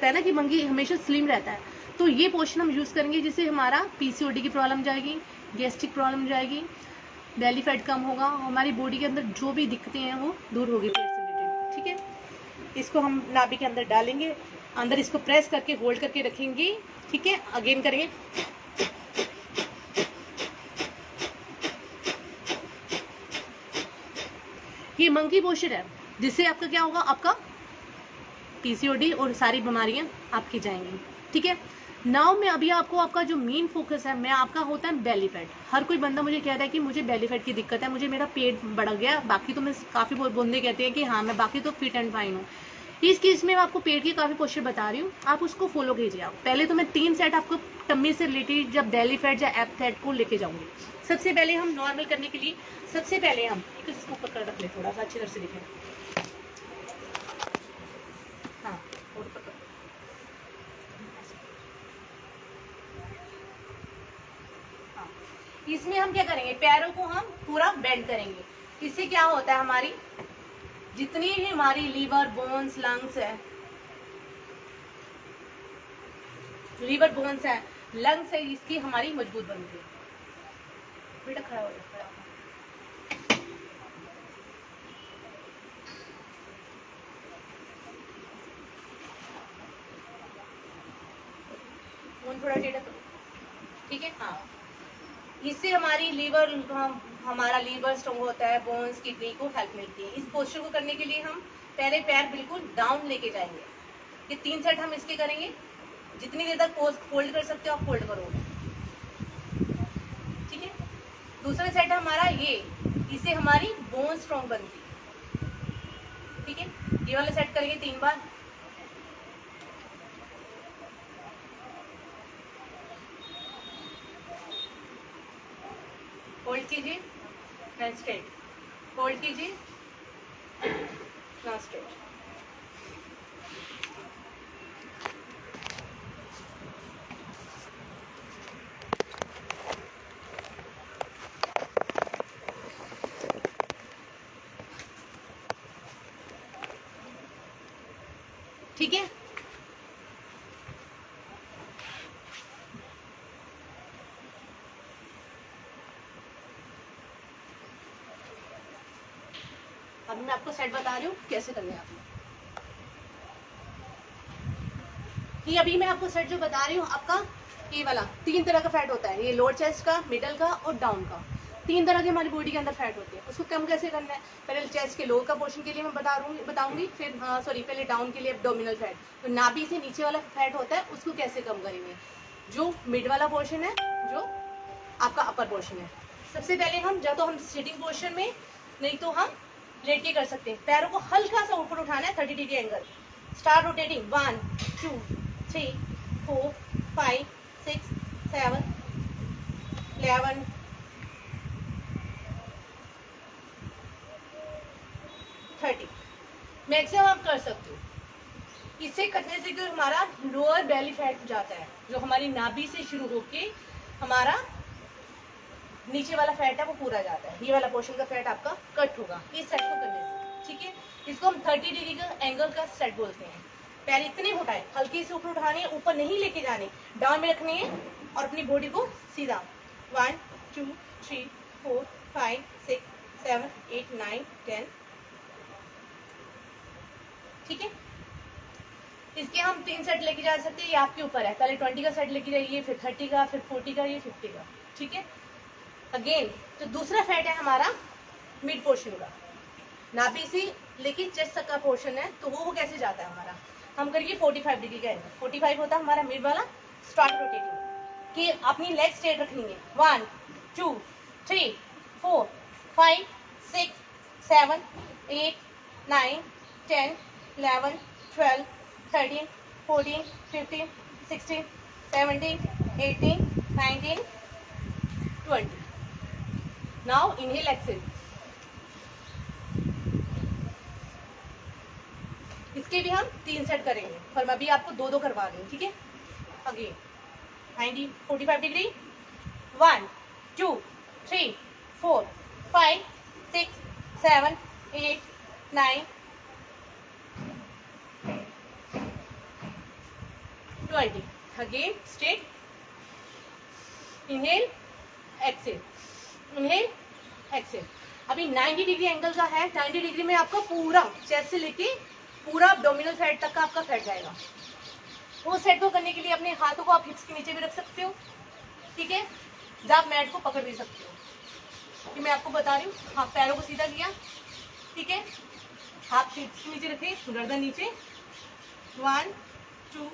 है ना, कि मंकी हमेशा स्लिम रहता है, तो ये पोर्शन हम यूज़ करेंगे, जिससे हमारा पीसीओडी की प्रॉब्लम जाएगी, गैस्ट्रिक प्रॉब्लम जाएगी, बेली फैट कम होगा, हमारी बॉडी के अंदर जो भी दिक्कतें हैं वो दूर होगी पेट से रिलेटेड, ठीक है। इसको हम नाभि के अंदर डालेंगे, अंदर इसको प्रेस करके होल्ड करके रखेंगे, ठीक है। अगेन करेंगे, ये मंकी पोस्चर है, जिससे आपका क्या होगा, आपका पीसीओडी और सारी बीमारियां आपकी जाएंगी, ठीक है। नाउ में अभी आपको आपका जो मेन फोकस है, मैं आपका होता है बेली फैट। हर कोई बंदा मुझे कह रहा है कि मुझे बेली फैट की दिक्कत है, मुझे मेरा पेट बढ़ गया, बाकी तो मैं काफ़ी बंदे कहते हैं कि हाँ मैं बाकी तो फिट एंड फाइन हूँ। इस केस में मैं आपको पेट की काफ़ी पोस्चर बता रही हूँ, आप उसको फॉलो कीजिए। आप पहले तो मैं 3 सेट आपको टम्मी से रिलेटेड जब बेली फैट या एप फैट को लेके जाऊँगी। सबसे पहले हम नॉर्मल करने के लिए, सबसे पहले हम इसको ऊपर कर रख ले, थोड़ा सा अच्छी तरह से दिखे, हाँ इसमें हम क्या करेंगे, पैरों को हम पूरा बेंड करेंगे। इससे क्या होता है, हमारी जितनी भी हमारी लीवर, बोन्स, लंग्स है, लीवर, बोन्स है, लंग्स है, इसकी हमारी मजबूत बनती है। बेटा खड़ा हो जाए, फोन थोड़ा टेढ़ा करो, ठीक है। हाँ, इससे हमारी लीवर, हमारा लीवर स्ट्रॉन्ग होता है, बोन्स, किडनी को हेल्प मिलती है। इस पोस्चर को करने के लिए हम पहले पैर बिल्कुल डाउन लेके जाएंगे। ये 3 सेट हम इसके करेंगे, जितनी देर तक फोल्ड कर सकते हो आप फोल्ड करोगे, ठीक है। दूसरा सेट हमारा ये, इससे हमारी बोन स्ट्रॉन्ग बनती है, ठीक है। ये वाला सेट करेंगे 3 बार, होल्ड कीजिए, एंड स्ट्रेट, होल्ड कीजिए, now straight, ठीक है। अब मैं आपको सेट बता रही हूँ कैसे करने हैं आपने। ये अभी मैं आपको सेट जो बता रही हूँ आपका, ये वाला 3 तरह का फैट होता है, ये लोअर चेस्ट का, मिडल का और डाउन का। 3 तरह के हमारी बॉडी के अंदर फैट होते हैं। उसको कम कैसे करना है, पहले चेस्ट के लोअर का पोर्शन के लिए मैं बताऊंगी, फिर पहले डाउन के लिए एब्डोमिनल फैट, तो नाभि से नीचे वाला फैट होता है, उसको कैसे कम करेंगे। जो मिड वाला पोर्शन है, जो आपका अपर पोर्शन है, सबसे पहले हम या तो हम सिटिंग पोर्शन में, नहीं तो हम लेट के कर सकते हैं। पैरों को हल्का सा ऊपर उठाना है, 30 degree angle, start rotating, 1 2 3 4 5 6 7 11 30, maximum आप कर सकते हो। इससे करने से क्यों, हमारा लोअर बेली फैट जाता है, जो हमारी नाभि से शुरू होके हमारा नीचे वाला फैट है वो पूरा जाता है। ये वाला पोर्शन का फैट आपका कट होगा इस सेट को करने से, ठीक है। इसको हम 30 डिग्री का एंगल का सेट बोलते हैं। पैर इतने उठाए, हल्के से ऊपर उठाने, ऊपर नहीं लेके जाने, डाउन में रखने हैं, और अपनी बॉडी को सीधा 1 2 3 4 5 6 7 8 9 10, ठीक है। इसके हम 3 सेट लेके जा सकते हैं, ये आपके ऊपर है। पहले 20 का सेट लेके जाइए, फिर 30 का, फिर 40 का, ये 50 का, ठीक है। अगेन जो दूसरा फैट है हमारा मिड पोर्शन का, नाभि से लेकिन चेस्ट तक का पोर्शन है, तो वो कैसे जाता है हमारा, हम करेंगे 45 डिग्री का एंगल। 45 होता है हमारा मिड वाला। स्टार्ट रोटेटिंग कि अपनी लेग स्ट्रेट रखनी है। 1 2 3 4 5 6 7 8 9 10 11 12 13 14 15 16 17 18 19 20। Now inhale exhale. इसके भी हम 3 सेट करेंगे, पर मैं अभी आपको 2 करवा रही हूँ, ठीक है। Again 90 45 degree. 1 2 3 4 5 6 7 8 9 20। Again straight, inhale exhale, inhale exhale. अभी 90 डिग्री एंगल का है। 90 डिग्री में आपका पूरा चेस्ट से लेके पूरा एब्डोमिनल फैट तक का आपका फैट जाएगा। वो सेट को करने के लिए अपने हाथों को आप हिप्स के नीचे भी रख सकते हो, ठीक है। जब आप मैट को पकड़ भी सकते हो, कि मैं आपको बता रही हूँ। हाथ पैरों को सीधा किया, ठीक है। हाथ हिप्स के नीचे रखे, गर्दन नीचे। 1 2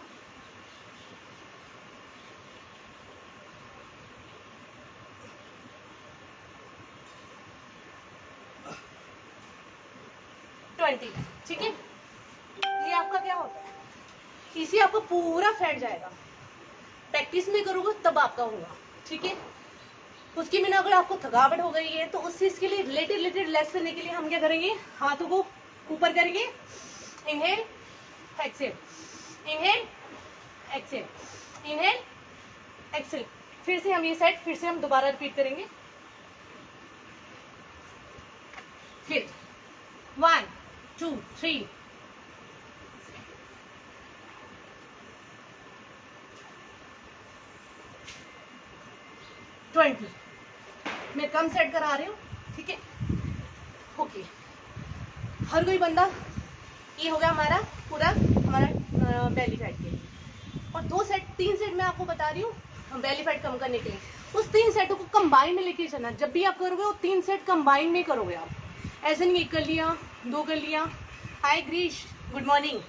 20, ठीक है। ये आपका क्या होता है, इसी आपको पूरा फैट जाएगा। प्रैक्टिस में करोगे तब आपका होगा, ठीक है। उसकी बिना अगर आपको थकावट हो गई है तो उस चीज के लिए रिलेटेड रिलैक्स करने के लिए हम क्या करेंगे, हाथों को ऊपर करेंगे। Inhale exhale, inhale exhale, inhale exhale. फिर से हम ये सेट फिर से हम दोबारा रिपीट करेंगे। फिर 1 2 3 20। मैं कम सेट करा रही हूँ, ठीक है। ओके, हर कोई बंदा, ये हो गया हमारा पूरा हमारा बेली फैट के लिए। और 3 सेट मैं आपको बता रही हूँ बेली फैट कम करने के लिए। उस 3 सेटों को कंबाइन में लेके चलना। जब भी आप करोगे वो 3 सेट कंबाइन में करोगे आप, ऐसे नहीं 1 कर लिया 2 कर लिया। हाय ग्रीश, गुड मॉर्निंग,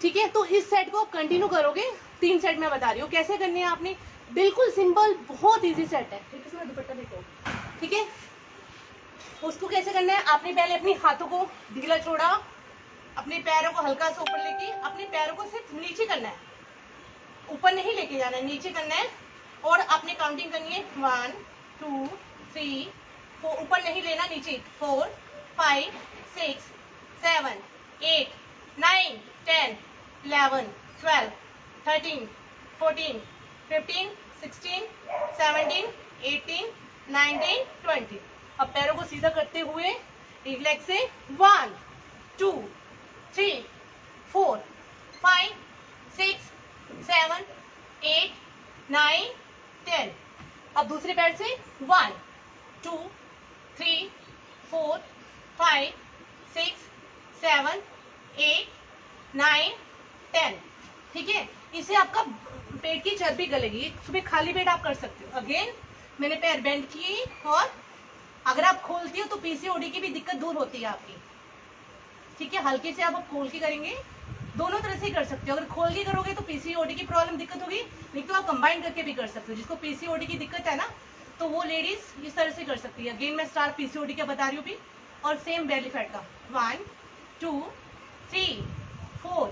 ठीक है। तो इस सेट को कंटिन्यू करोगे। 3 सेट मैं बता रही हूँ कैसे करने हैं आपने, बिल्कुल सिंपल, बहुत इजी सेट है। इसमें दुपट्टा देखो, ठीक है। उसको कैसे करना है, आपने पहले अपने हाथों को ढीला छोड़ा, अपने पैरों को हल्का सा ऊपर लेके अपने पैरों को सिर्फ नीचे करना है, ऊपर नहीं लेके जाना है, नीचे करना है। और आपने काउंटिंग करनी है 1 2 3 4, ऊपर नहीं लेना, नीचे। 4 5 6 7 8 9 10 11 12 13 14 15 16 17 18 19 20। अब पैरों को सीधा करते हुए एक लेग से 1 2 3 4 5 6 7 8 9 10। अब दूसरे पैर से 1 2 3 4 5 6 7 8 9 10, ठीक है। इससे आपका पेट की चर्बी गलेगी। सुबह खाली पेट आप कर सकते हो। अगेन मैंने पैर बेंड किए, और अगर आप खोलती हो तो पीसीओडी की भी दिक्कत दूर होती है आपकी, ठीक है। हल्के से आप खोल के करेंगे, दोनों तरह से कर सकते हो। अगर खोल के करोगे तो पीसीओडी की प्रॉब्लम दिक्कत होगी, नहीं तो आप कंबाइन करके भी कर सकते हो। जिसको पीसीओडी की दिक्कत है ना, तो वो लेडीज इस तरह से कर सकती है। अगेन मैं स्टार पीसीओडी का बता रही हूँ भी, और सेम बेली फैट का। 1 2 3 4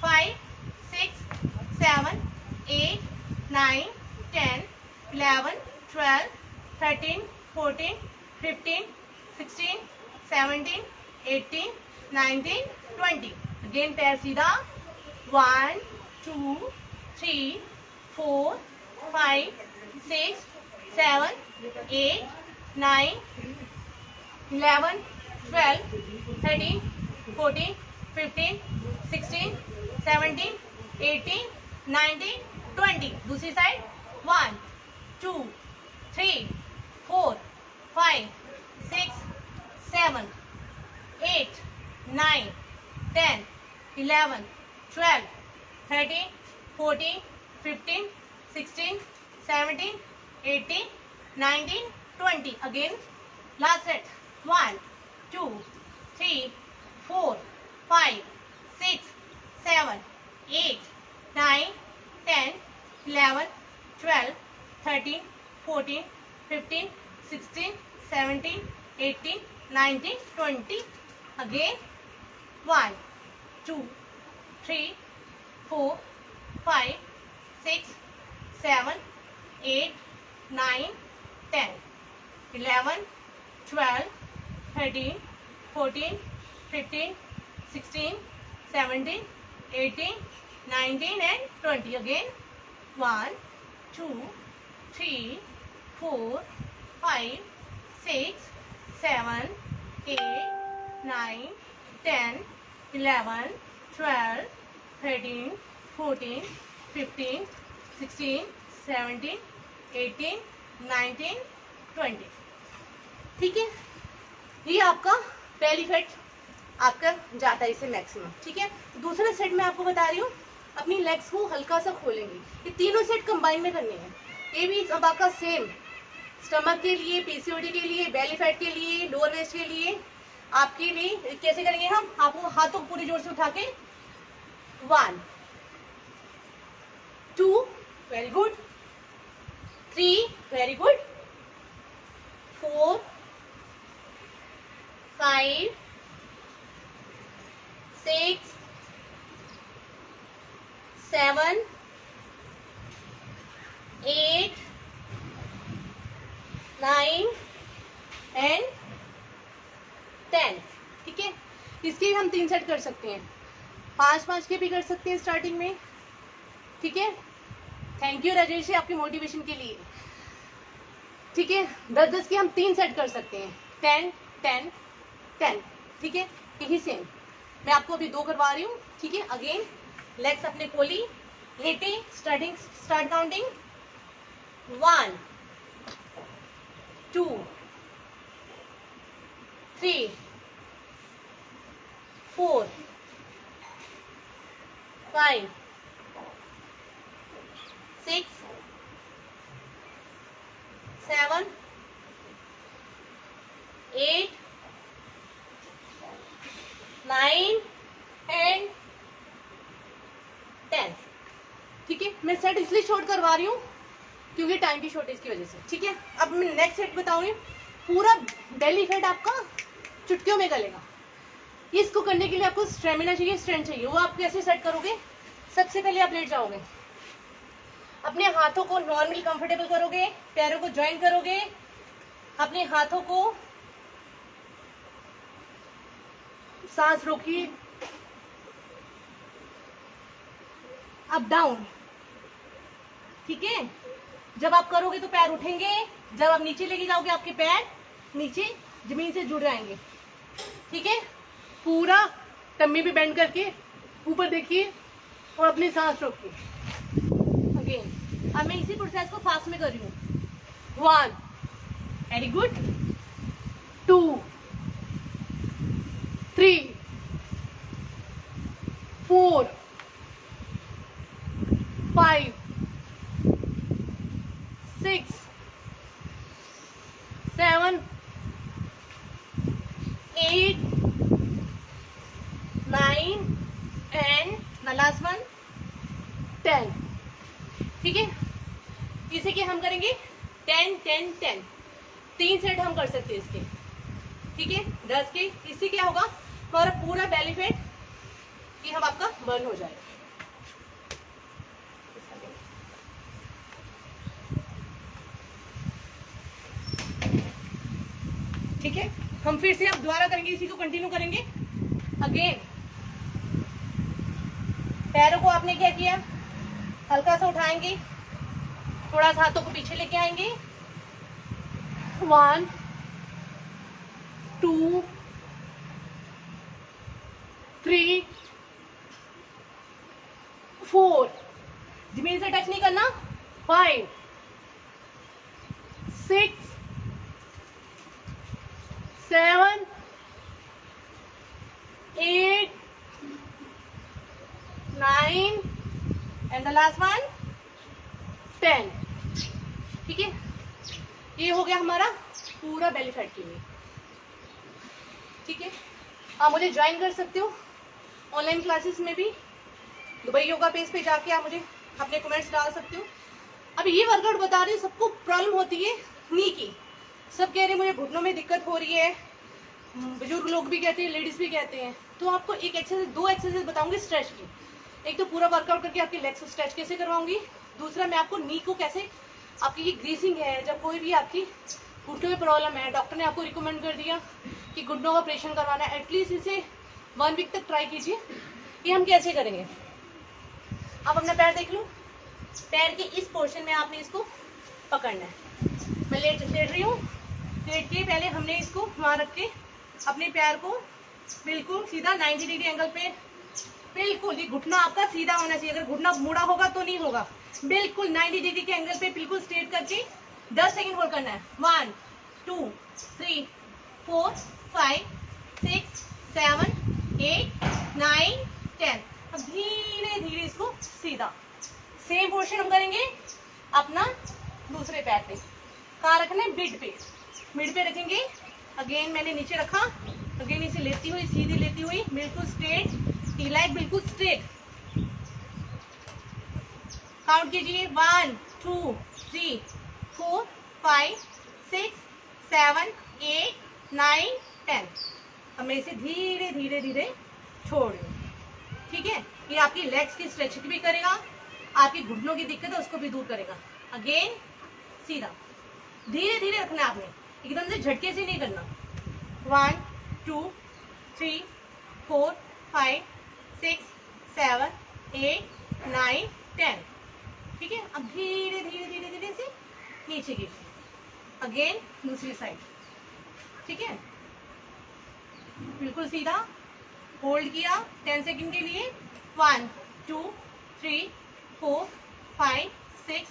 5 6 7 8 9 10 11 12 13 14 15 16 17 18 19 20। अगेन पैर सीधा। 1 2 3 4 5 6 7 8 9 11 12 13 14 15 16 17 18 19 20। दूसरी side. 1 2 3 4 5 6 7 8 9 10 11 12 13 14 15 16 17 18 19 20। Again last set. 1 2 3, 4, 5, 6, 7, 8, 9, 10, 11, 12, 13, 14, 15, 16, 17, 18, 19, 20. Again 1, 2, 3, 4, 5, 6, 7, 8, 9, 10, 11, 12, 13, 14, 15, 16, 17, 18, 19 and 20. Again 1, 2, 3, 4, 5, 6, 7, 8, 9, 10, 11, 12, 13, 14, 15, 16, 17, 18, 19, 20. ठीक है, ये आपका बेली फैट आपका जाता है इससे मैक्सिमम. ठीक है, दूसरा सेट मैं आपको बता रही हूँ. अपनी लेग्स को हल्का सा खोलेंगे. ये तीनों सेट कंबाइन में करने हैं. ये भी अब आपका सेम स्टमक के लिए, पीसीओडी के लिए, बेली फैट के लिए, लोअर वेस्ट के लिए, आपके लिए. कैसे करेंगे हम? आपको हाथों को पूरी जोर से उठा के 1, 2, very good, 3, very good, 4, 5, 6, 7, 8, 9 and 10. ठीक है, इसके हम 3 सेट कर सकते हैं. 5-5 के भी कर सकते हैं स्टार्टिंग में. ठीक है, थैंक यू राजेश जी आपकी मोटिवेशन के लिए. ठीक है, 10-10 के हम 3 सेट कर सकते हैं. 10, 10, 10. ठीक है, यही सेम मैं आपको अभी 2 करवा रही हूँ. ठीक है, अगेन लेग्स अपने खोली, लेटे, स्टार्ट काउंटिंग. 1, 2, 3, 4, 5, 6, 7, 8, 9 एंड 10. ठीक है, मैं सेट इसलिए शॉर्ट करवा रही हूँ क्योंकि टाइम की शॉर्टेज की वजह से. ठीक है, अब मैं नेक्स्ट सेट बताऊंगी. पूरा बेली फैट आपका चुटकियों में गलेगा. इसको करने के लिए आपको स्टेमिना चाहिए, स्ट्रेंथ चाहिए. वो आप कैसे सेट करोगे? सबसे पहले आप लेट जाओगे, अपने हाथों को नॉर्मल कंफर्टेबल करोगे, पैरों को ज्वाइन करोगे, अपने हाथों को सांस रोकिए, अप डाउन. ठीक है, जब आप करोगे तो पैर उठेंगे. जब आप नीचे लेके जाओगे आपके पैर नीचे जमीन से जुड़ जाएंगे. ठीक है, पूरा टम्मी पे बेंड करके ऊपर देखिए और अपनी सांस रोकिए. अगेन अब मैं इसी प्रोसेस को फास्ट में कर रही हूँ. 1, very good, 2, 3, 4, 5, 6, 7, 8, 9 and the last one 10. ठीक है, इसे के हम करेंगे 10, 10, 10. 3 सेट हम कर सकते हैं इसके. ठीक है, 10 के. इससे क्या होगा? हमारा पूरा बेली फैट ये हम आपका बर्न हो जाएगा. ठीक है, हम फिर से अब दोबारा करेंगे, इसी को कंटिन्यू करेंगे. अगेन पैरों को आपने क्या किया? हल्का सा उठाएंगे, थोड़ा सा हाथों को पीछे लेके आएंगे. 1, 2, 3, 4, जमीन से टच नहीं करना. 5, 6, 7, 8, 9 एंड द लास्ट वन 10. ठीक है, ये हो गया हमारा पूरा बेली फैट के लिए. ठीक है, आप मुझे ज्वाइन कर सकते हो ऑनलाइन क्लासेस में भी। दुबई योगा पेज पे जाके आप मुझे अपने कमेंट्स डाल सकते हो। अभी ये वर्कआउट बता रही हूँ, सबको प्रॉब्लम होती है नी की। सब कह रहे हैं मुझे घुटनों में दिक्कत हो रही है, बुजुर्ग लोग भी कहते हैं, लेडीज भी कहते हैं। तो आपको एक एक्सरसाइज, दो एक्सरसाइज बताऊंगी स्ट्रेच की। एक तो पूरा वर्कआउट करके आपकी लेग्स को स्ट्रेच कैसे करवाऊंगी, दूसरा मैं आपको नी को कैसे, आपकी ये ग्रीसिंग है, जब कोई भी आपकी घुटनों में प्रॉब्लम है, डॉक्टर ने आपको रिकमेंड कर दिया कि घुटनों का ऑपरेशन करवाना है, एटलीस्ट इसे 1 वीक तक ट्राई कीजिए। ये हम कैसे करेंगे, आप अपना पैर देख लो। पैर के इस पोर्शन में आपने इसको पकड़ना है। मैं लेट रही हूँ, लेट के पहले हमने इसको वहाँ रख के अपने पैर को बिल्कुल सीधा 90 डिग्री एंगल पे, बिल्कुल ये घुटना आपका सीधा होना चाहिए। अगर घुटना मुड़ा होगा तो नहीं होगा। बिल्कुल 90 डिग्री के एंगल पे बिल्कुल स्ट्रेट करके 10 सेकंड होल्ड करना है। 1 2 3 4 5 6 7 8 9 10। अब धीरे धीरे इसको सीधा, सेम पोर्शन हम करेंगे अपना दूसरे पैर पे। कहाँ रखना है, मिड पे, मिड पे रखेंगे। अगेन मैंने नीचे रखा, अगेन इसे लेती हुई, सीधी लेती हुई, बिल्कुल स्ट्रेट, टी लाइक बिल्कुल स्ट्रेट। काउंट कीजिए 1 2 3 4 5 6 7 8 9 10। अब मैं इसे धीरे धीरे धीरे छोड़ दूँ। ठीक है, ये आपकी लेग्स की स्ट्रेचिंग भी करेगा, आपकी घुटनों की दिक्कत है उसको भी दूर करेगा। अगेन सीधा, धीरे धीरे रखना है आपने, एकदम से झटके से नहीं करना। 1 2 3 4 5 6 7 8 9 10। ठीक है, अब धीरे धीरे धीरे धीरे से नीचे गिर। अगेन दूसरी साइड। ठीक है, बिल्कुल सीधा होल्ड किया 10 सेकंड के लिए। 1 2 3 4 5 6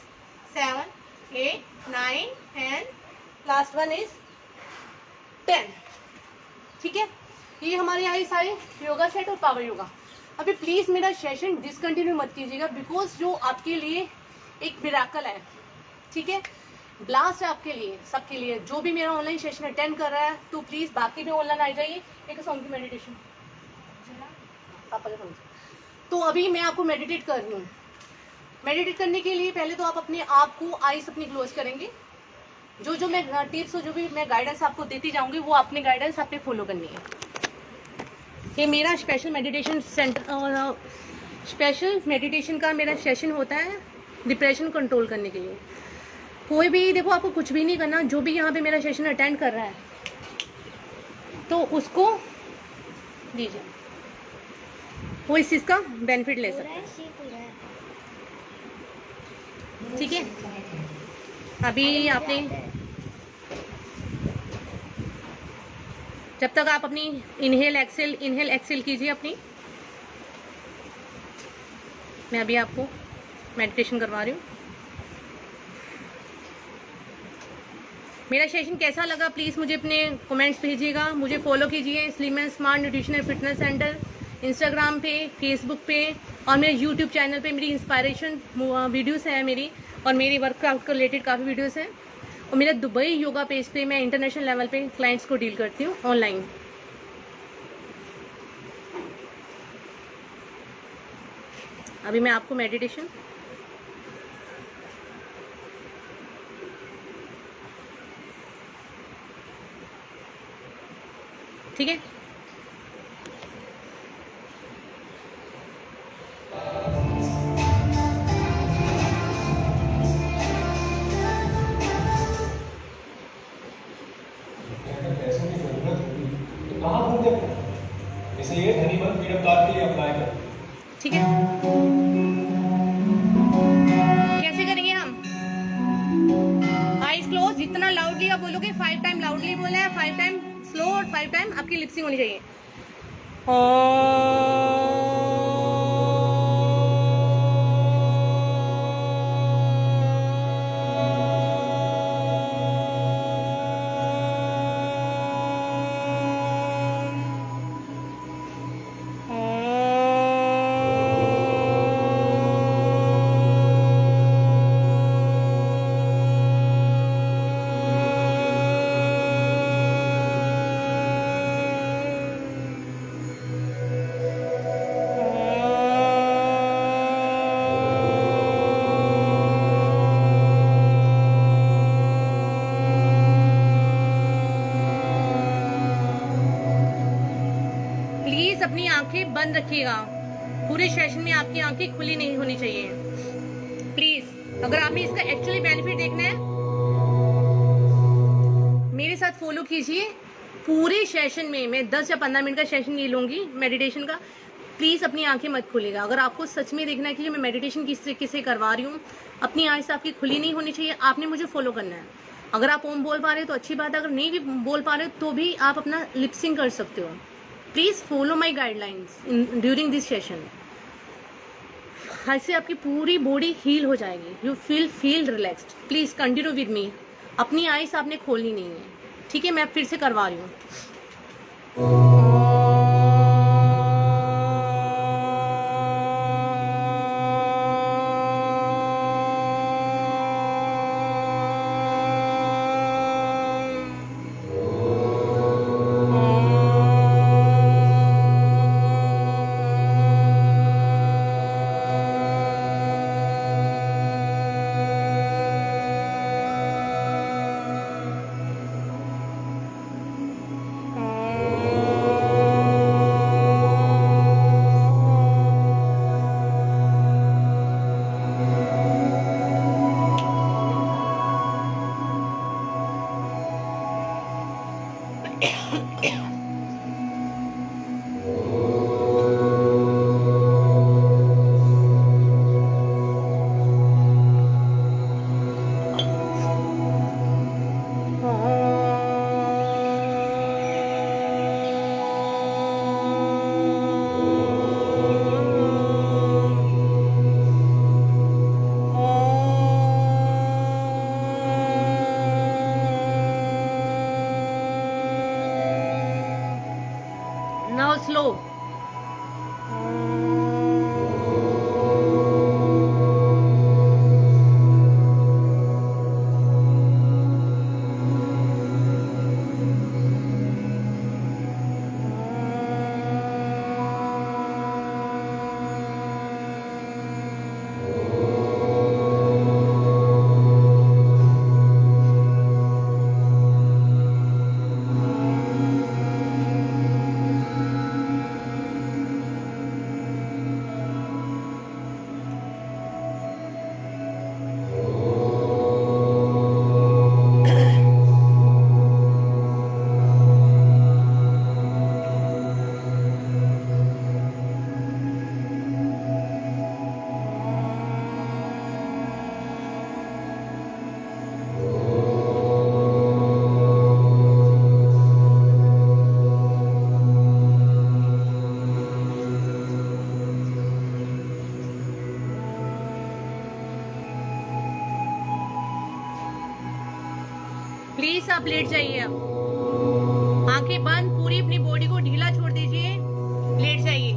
7 8 9 10। Last one is 10। ठीक है, ये हमारे यहाँ सारे योगा सेट और पावर योगा। अभी प्लीज मेरा सेशन डिसकंटिन्यू मत कीजिएगा, बिकॉज जो आपके लिए एक मिराकल है। ठीक है, ब्लास्ट है आपके लिए, सबके लिए। जो भी मेरा ऑनलाइन सेशन अटेंड कर रहा है तो प्लीज बाकी भी ऑनलाइन आ जाइए। एक सॉन्ग की मेडिटेशन पापा के। तो अभी मैं आपको मेडिटेट कर रही हूँ। मेडिटेट करने के लिए पहले तो आप अपने आप को आईज अपनी क्लोज करेंगे। जो मैं टिप्स और जो भी मैं गाइडेंस आपको देती जाऊंगी वो अपनी गाइडेंस आपने फॉलो करनी है। ये मेरा स्पेशल मेडिटेशन सेंटर और स्पेशल मेडिटेशन का मेरा सेशन होता है डिप्रेशन कंट्रोल करने के लिए। कोई भी देखो, आपको कुछ भी नहीं करना, जो भी यहाँ पे मेरा सेशन अटेंड कर रहा है तो उसको दीजिए, वो इस चीज़ का बेनिफिट ले सकते हैं। ठीक है, अभी आपने जब तक आप अपनी इनहेल एक्सेल कीजिए अपनी। मैं अभी आपको मेडिटेशन करवा रही हूँ। मेरा सेशन कैसा लगा प्लीज़ मुझे अपने कमेंट्स भेजिएगा। मुझे फॉलो कीजिए slim smart nutritional fitness centre, Instagram पे, फेसबुक पे और मेरे यूट्यूब चैनल पे मेरी इंस्पायरेशन वीडियोस है मेरी, और मेरी वर्कआउट के रिलेटेड काफ़ी वीडियोस हैं। और मेरा दुबई योगा पेज पे मैं इंटरनेशनल लेवल पे क्लाइंट्स को डील करती हूँ ऑनलाइन। अभी मैं आपको मेडिटेशन ठीक है। ठीक है, कैसे करेंगे हम? आईज क्लोज, जितना लाउडली आप बोलोगे, 5 टाइम लाउडली बोला है, 5 टाइम स्लो और 5 टाइम आपकी लिपसिंग होनी चाहिए। बंद रखिएगा। पूरे सेशन में आपकी आंखें खुली नहीं होनी चाहिए प्लीज। अगर आपने इसका एक्चुअली बेनिफिट देखना है मेरे साथ फॉलो कीजिए। पूरे सेशन में मैं 10 या 15 मिनट का सेशन नहीं लूंगी मेडिटेशन का। प्लीज अपनी आंखें मत खोलिएगा। अगर आपको सच में देखना है कि मैं मेडिटेशन किस तरीके से करवा रही हूँ, अपनी आंखें आपकी खुली नहीं होनी चाहिए। आपने मुझे फॉलो करना है। अगर आप ओम बोल पा रहे हो तो अच्छी बात है, अगर नहीं भी बोल पा रहे हो तो भी आप अपना लिपसिंग कर सकते हो। Please follow my guidelines during this session. ऐसे आपकी पूरी बॉडी हील हो जाएगी। You feel relaxed. Please continue with me. अपनी आईज आपने खोलनी नहीं है, ठीक है? मैं फिर से करवा रही हूँ। Now slow. प्लीज आप लेट जाइए। अब आंखें बंद, पूरी अपनी बॉडी को ढीला छोड़ दीजिए। लेट जाइए।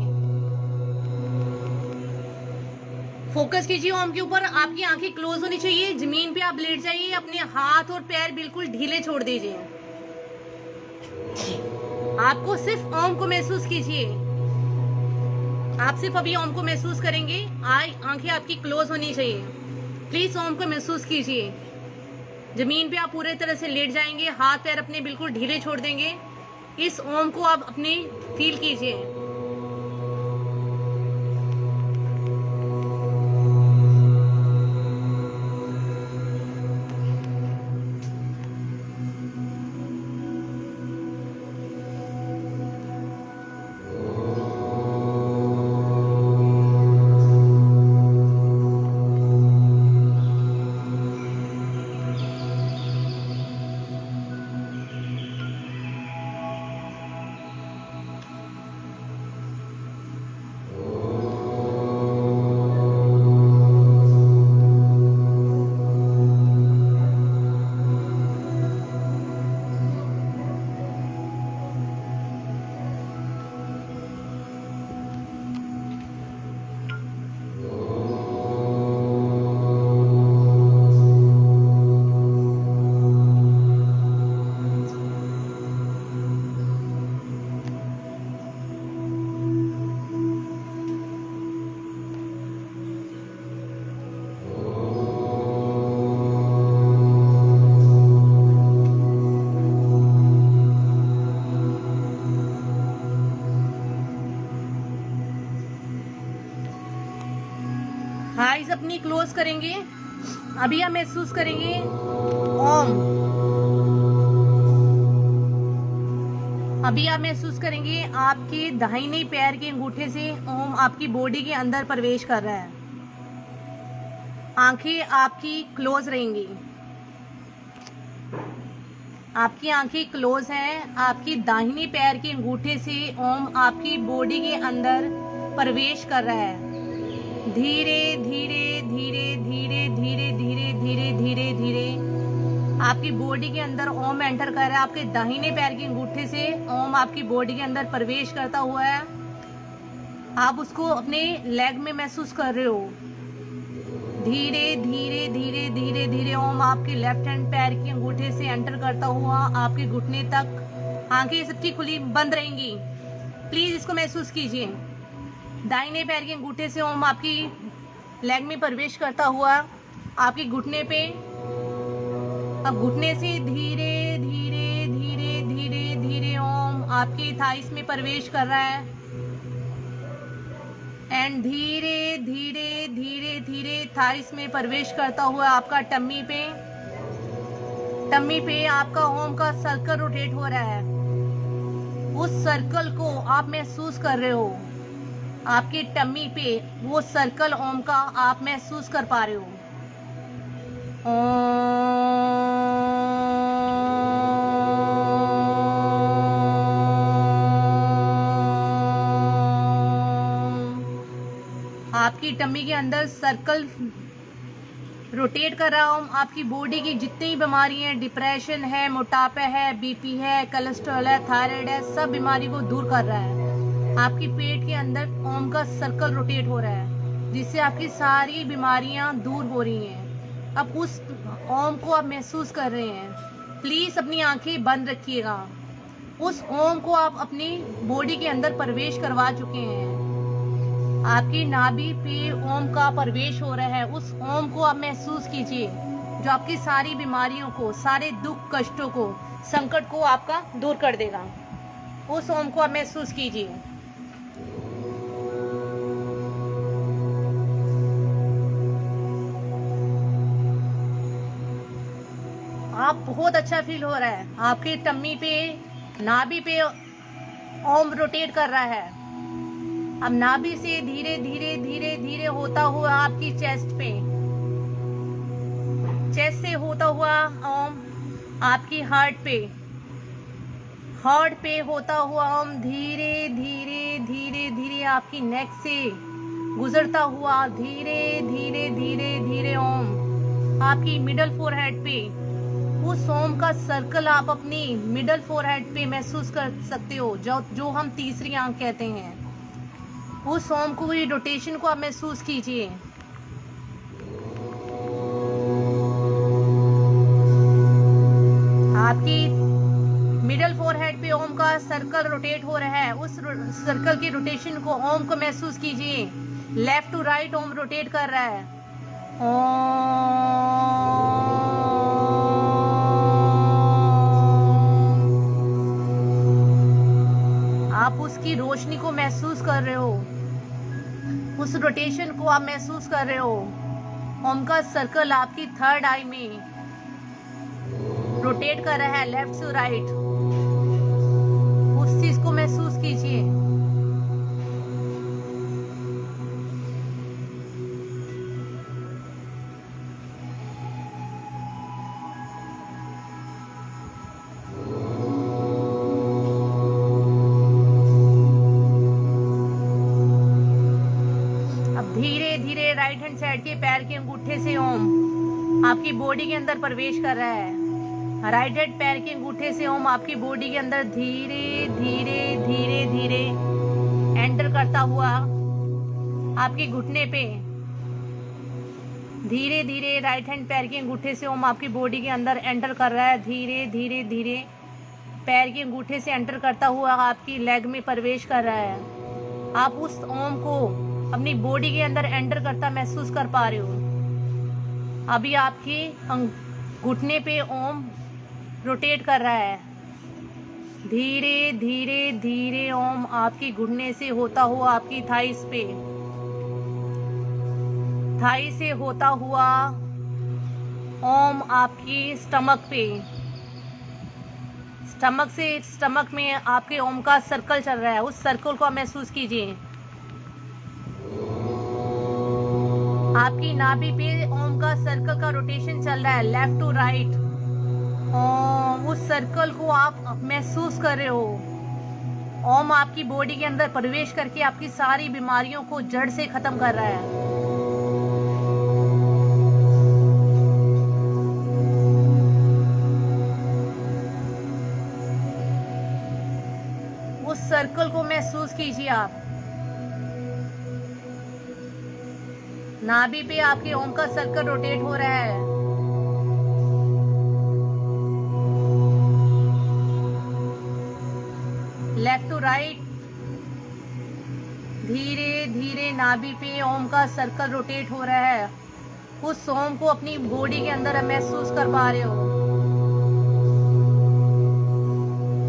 फोकस कीजिए ओम के ऊपर। आपकी आंखें क्लोज होनी चाहिए। जमीन पे आप लेट जाइए। अपने हाथ और पैर बिल्कुल ढीले छोड़ दीजिए। आपको सिर्फ ओम को महसूस कीजिए। आप सिर्फ अभी ओम को महसूस करेंगे। आंखें आपकी क्लोज होनी चाहिए। प्लीज ओम को महसूस कीजिए। जमीन पे आप पूरे तरह से लेट जाएंगे। हाथ पैर अपने बिल्कुल ढीले छोड़ देंगे। इस ओम को आप अपनी फील कीजिए। आईज अपनी क्लोज करेंगे। अभी हम महसूस करेंगे ओम। अभी आप महसूस करेंगे आपके दाहिने पैर के अंगूठे से ओम आपकी बॉडी के अंदर प्रवेश कर रहा है। आंखें आपकी क्लोज रहेंगी। आपकी आंखें क्लोज हैं। आपकी दाहिने पैर के अंगूठे से ओम आपकी बॉडी के अंदर प्रवेश कर रहा है। धीरे धीरे धीरे धीरे धीरे धीरे धीरे धीरे धीरे आपकी बॉडी के अंदर ओम एंटर कर रहा है। आपके दाहिने पैर के अंगूठे से ओम आपकी बॉडी के अंदर प्रवेश करता हुआ है। आप उसको अपने लेग में महसूस कर रहे हो। धीरे धीरे धीरे धीरे धीरे ओम आपके लेफ्ट हैंड पैर के अंगूठे से एंटर करता हुआ आपके घुटने तक। आंखें सबकी खुली बंद रहेंगी। प्लीज इसको महसूस कीजिए। दाहिने पैर के अंगूठे से ओम आपकी लेग में प्रवेश करता हुआ आपके घुटने पे। अब घुटने से धीरे धीरे धीरे धीरे धीरे ओम आपके थाइस में प्रवेश कर रहा है। एंड धीरे धीरे धीरे धीरे थाइस में प्रवेश करता हुआ आपका टम्मी पे आपका ओम का सर्कल रोटेट हो रहा है। उस सर्कल को आप महसूस कर रहे हो। आपके टम्मी पे वो सर्कल ओम का आप महसूस कर पा रहे हो। आपकी टम्मी के अंदर सर्कल रोटेट कर रहा हूँ। आपकी बॉडी की जितनी बीमारी है, डिप्रेशन है, मोटापा है, बीपी है, कोलेस्ट्रॉल है, थायराइड है, सब बीमारी को दूर कर रहा है। आपकी पेट के अंदर ओम का सर्कल रोटेट हो रहा है, जिससे आपकी सारी बीमारियां दूर हो रही हैं। अब उस ओम को आप महसूस कर रहे हैं। प्लीज अपनी आंखें बंद रखिएगा। उस ओम को आप अपनी बॉडी के अंदर प्रवेश करवा चुके हैं। आपकी नाभि पे ओम का प्रवेश हो रहा है। उस ओम को आप महसूस कीजिए, जो आपकी सारी बीमारियों को, सारे दुख कष्टों को, संकट को आपका दूर कर देगा। उस ओम को आप महसूस कीजिए। आप बहुत अच्छा फील हो रहा है। आपके टम्मी पे, नाभि पे ओम रोटेट कर रहा है। अब नाभि से धीरे धीरे धीरे धीरे होता हुआ आपकी चेस्ट से होता हुआ ओम आपकी हार्ट पे होता हुआ ओम धीरे धीरे धीरे धीरे आपकी नेक से गुजरता हुआ धीरे धीरे धीरे धीरे ओम आपकी मिडल फोरहेड पे। उस ओम का सर्कल आप अपनी मिडल फोरहेड पे महसूस कर सकते हो, जो हम तीसरी आंख कहते हैं। उस ओम को, ये रोटेशन को आप महसूस कीजिए। आपकी मिडल फोरहेड पे ओम का सर्कल रोटेट हो रहा है। उस सर्कल की रोटेशन को, ओम को महसूस कीजिए। Left to right Om rotate कर रहा है। आप उसकी रोशनी को महसूस कर रहे हो। उस रोटेशन को आप महसूस कर रहे हो। ओम का सर्कल आपकी थर्ड आई में रोटेट कर रहा है, लेफ्ट टू राइट। उस चीज को महसूस कीजिए। धीरे धीरे राइट हैंड साइड के पैर के अंगूठे से ओम आपकी बॉडी के अंदर प्रवेश कर रहा है। राइट हैंड पैर के अंगूठे से ओम आपकी बॉडी के अंदर धीरे धीरे धीरे धीरे एंटर करता हुआ आपके घुटने पे। धीरे धीरे राइट हैंड पैर के अंगूठे से ओम आपकी बॉडी के अंदर एंटर कर रहा है। धीरे धीरे धीरे पैर के अंगूठे से एंटर करता हुआ आपकी लेग में प्रवेश कर रहा है। आप उस ओम को अपनी बॉडी के अंदर एंटर करता महसूस कर पा रहे हो। अभी आपके घुटने पे ओम रोटेट कर रहा है। धीरे धीरे धीरे ओम आपकी घुटने से होता हुआ आपकी थाइस पे। थाई से होता हुआ ओम आपकी स्टमक पे, स्टमक में आपके ओम का सर्कल चल रहा है, उस सर्कल को आप महसूस कीजिए। आपकी नाभि पे ओम का सर्कल का रोटेशन चल रहा है लेफ्ट टू राइट। उस सर्कल को आप महसूस कर रहे हो। ओम आपकी बॉडी के अंदर प्रवेश करके आपकी सारी बीमारियों को जड़ से खत्म कर रहा है। उस सर्कल को महसूस कीजिए आप। नाभि पे आपके ओम का सर्कल रोटेट हो रहा है। लेफ्ट टू राइट, धीरे धीरे नाभि पे ओम का सर्कल रोटेट हो रहा है। उस ओम को अपनी बॉडी के अंदर महसूस कर पा रहे हो।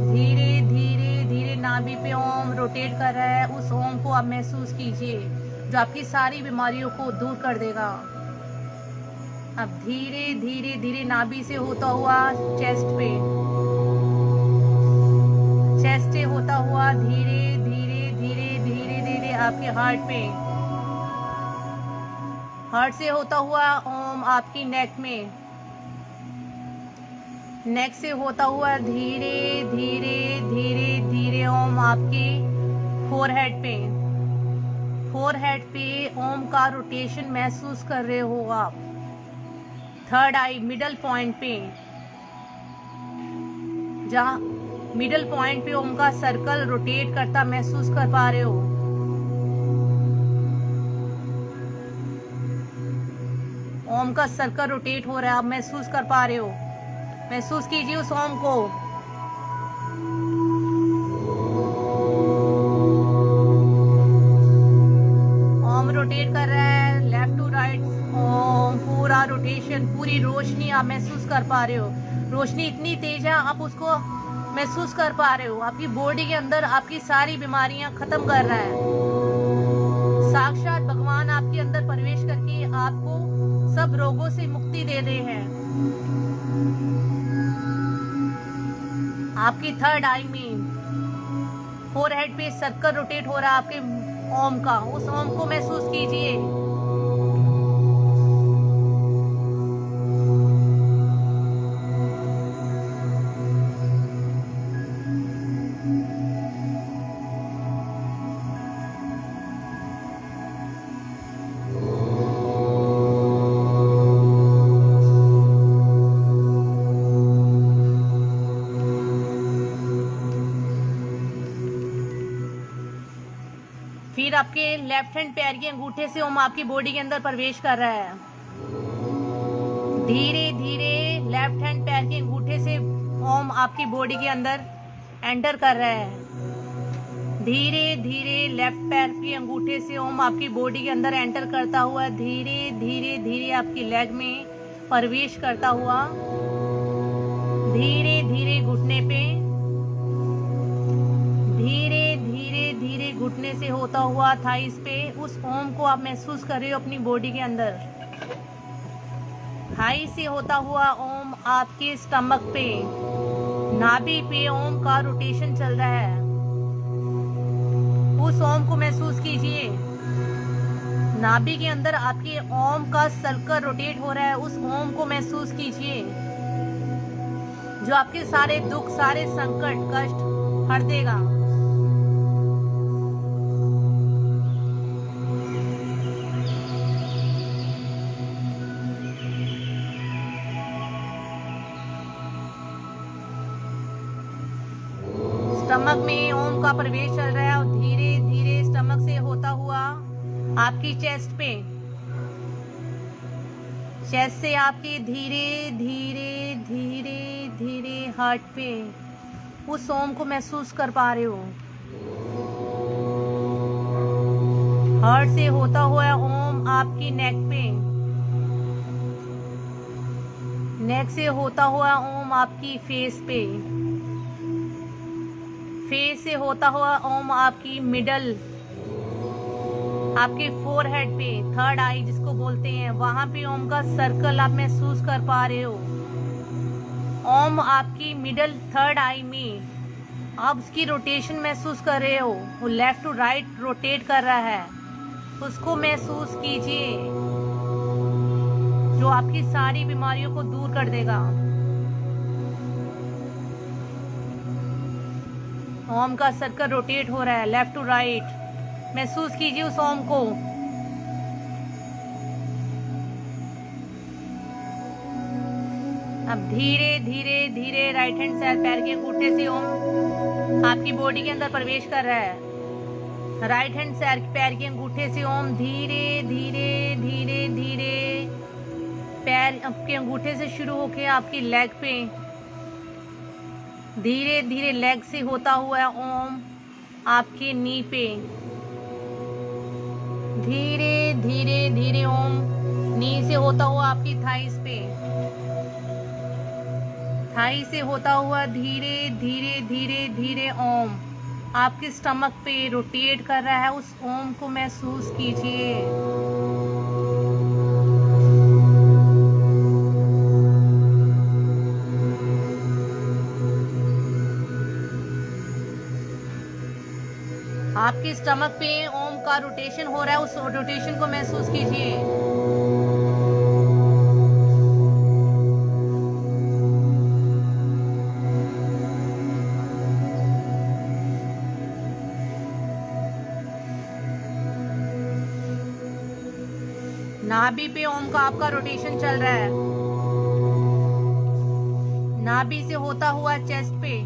धीरे धीरे धीरे नाभि पे ओम रोटेट कर रहा है, उस ओम को आप महसूस कीजिए, जो आपकी सारी बीमारियों को दूर कर देगा। अब धीरे धीरे धीरे नाभि से होता हुआ चेस्ट पे, चेस्ट से होता हुआ धीरे धीरे धीरे धीरे धीरे आपके हार्ट पे, हार्ट से होता हुआ ओम आपकी नेक में, नेक से होता हुआ धीरे धीरे धीरे धीरे ओम आपके फोरहेड पे, फोरहेड पे ओम का रोटेशन महसूस कर रहे हो आप। थर्ड आई मिडल पॉइंट पे, जहां मिडल पॉइंट पे ओम का सर्कल रोटेट करता महसूस कर पा रहे हो। ओम का सर्कल रोटेट हो रहा है, आप महसूस कर पा रहे हो। महसूस कीजिए उस ओम को। ओम रोटेट कर रहा है लेफ्ट टू राइट। ओम पूरा रोटेशन, पूरी रोशनी आप महसूस कर पा रहे हो। रोशनी इतनी तेज है, आप उसको महसूस कर पा रहे हो। आपकी बॉडी के अंदर आपकी सारी बीमारियां खत्म कर रहा है। साक्षात भगवान आपके अंदर प्रवेश करके आपको सब रोगों से मुक्ति दे रहे हैं। आपकी थर्ड आई में फोरहेड पे सर्कल रोटेट हो रहा है आपके ओम का, उस ओम को महसूस कीजिए। फिर आपके लेफ्ट हैंड पैर के अंगूठे से ओम आपकी बॉडी के अंदर प्रवेश कर रहा है। धीरे धीरे लेफ्ट हैंड पैर के अंगूठे से ओम आपकी बॉडी के अंदर एंटर कर रहा है। धीरे धीरे लेफ्ट पैर के अंगूठे से ओम आपकी बॉडी के अंदर एंटर करता हुआ धीरे धीरे धीरे आपकी लेग में प्रवेश करता हुआ धीरे धीरे घुटने पे, धीरे धीरे धीरे घुटने से होता हुआ थाइस पे, उस ओम को आप महसूस कर रहे हो अपनी बॉडी के अंदर। थाई से होता हुआ ओम आपके स्टमक पे, नाभि पे ओम का रोटेशन चल रहा है, उस ओम को महसूस कीजिए। नाभि के अंदर आपके ओम का सर्कल रोटेट हो रहा है, उस ओम को महसूस कीजिए, जो आपके सारे दुख, सारे संकट, कष्ट हर देगा। स्टमक में ओम का प्रवेश चल रहा है और धीरे धीरे स्टमक से होता हुआ आपकी चेस्ट पे, चेस्ट से आपके धीरे धीरे धीरे धीरे हार्ट पे, उस ओम को महसूस कर पा रहे हो। हार्ट से होता हुआ ओम आपकी नेक पे, नेक से होता हुआ ओम आपकी फेस पे, फेस से होता हुआ ओम आपकी मिडल, आपके फोरहेड पे, थर्ड आई जिसको बोलते हैं, वहां पे ओम का सर्कल आप महसूस कर पा रहे हो। ओम आपकी मिडल थर्ड आई में आप उसकी रोटेशन महसूस कर रहे हो, वो लेफ्ट टू राइट रोटेट कर रहा है, उसको महसूस कीजिए, जो आपकी सारी बीमारियों को दूर कर देगा। ओम का सर्कल रोटेट हो रहा है लेफ्ट टू राइट, महसूस कीजिए उस ओम को। अब धीरे धीरे धीरे राइट हैंड साइड पैर के अंगूठे से ओम आपकी बॉडी के अंदर प्रवेश कर रहा है। राइट हैंड साइड पैर के अंगूठे से ओम धीरे धीरे धीरे धीरे पैर आपके अंगूठे से शुरू होके आपकी लेग पे, धीरे धीरे लेग से होता हुआ ओम आपके नी पे, धीरे धीरे धीरे ओम नी से होता हुआ आपकी थाइस पे, थाई से होता हुआ धीरे धीरे धीरे धीरे ओम आपके स्टमक पे रोटेट कर रहा है। उस ओम को महसूस कीजिए। आपके स्टमक पे ओम का रोटेशन हो रहा है, उस रोटेशन को महसूस कीजिए। नाभि पे ओम का आपका रोटेशन चल रहा है, नाभि से होता हुआ चेस्ट पे,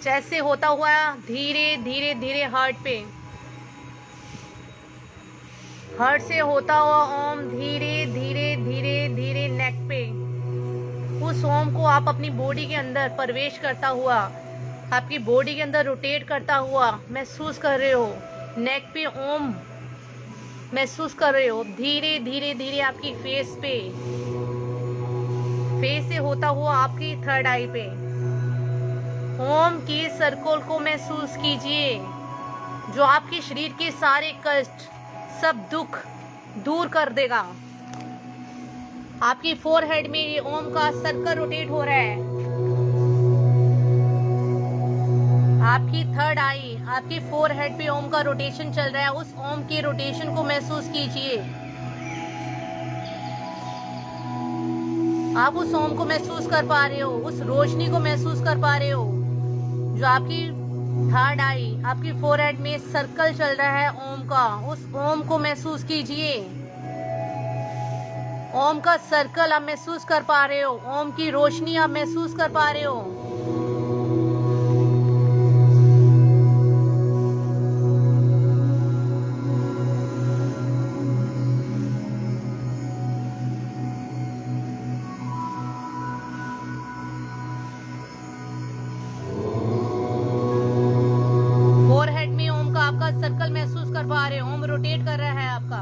चेस्ट से होता हुआ धीरे धीरे धीरे हार्ट पे, हार्ट से होता हुआ ओम धीरे धीरे धीरे धीरे नेक पे। उस ओम को आप अपनी बॉडी के अंदर प्रवेश करता हुआ, आपकी बॉडी के अंदर रोटेट करता हुआ महसूस कर रहे हो। नेक पे ओम महसूस कर रहे हो, धीरे धीरे धीरे आपकी फेस पे, फेस से होता हुआ आपकी थर्ड आई पे। ओम के सर्कल को महसूस कीजिए, जो आपके शरीर के सारे कष्ट, सब दुख दूर कर देगा। आपकी फोरहेड में ये ओम का सर्कल रोटेट हो रहा है। आपकी थर्ड आई, आपकी फोरहेड पे ओम का रोटेशन चल रहा है, उस ओम के रोटेशन को महसूस कीजिए। आप उस ओम को महसूस कर पा रहे हो, उस रोशनी को महसूस कर पा रहे हो, जो आपकी थर्ड आई, आपकी फोरहेड में सर्कल चल रहा है ओम का, उस ओम को महसूस कीजिए। ओम का सर्कल आप महसूस कर पा रहे हो, ओम की रोशनी आप महसूस कर पा रहे हो। फोरहेड में ओम का आपका सर्कल महसूस कर पा रहे हो, ओम रोटेट कर रहा है आपका।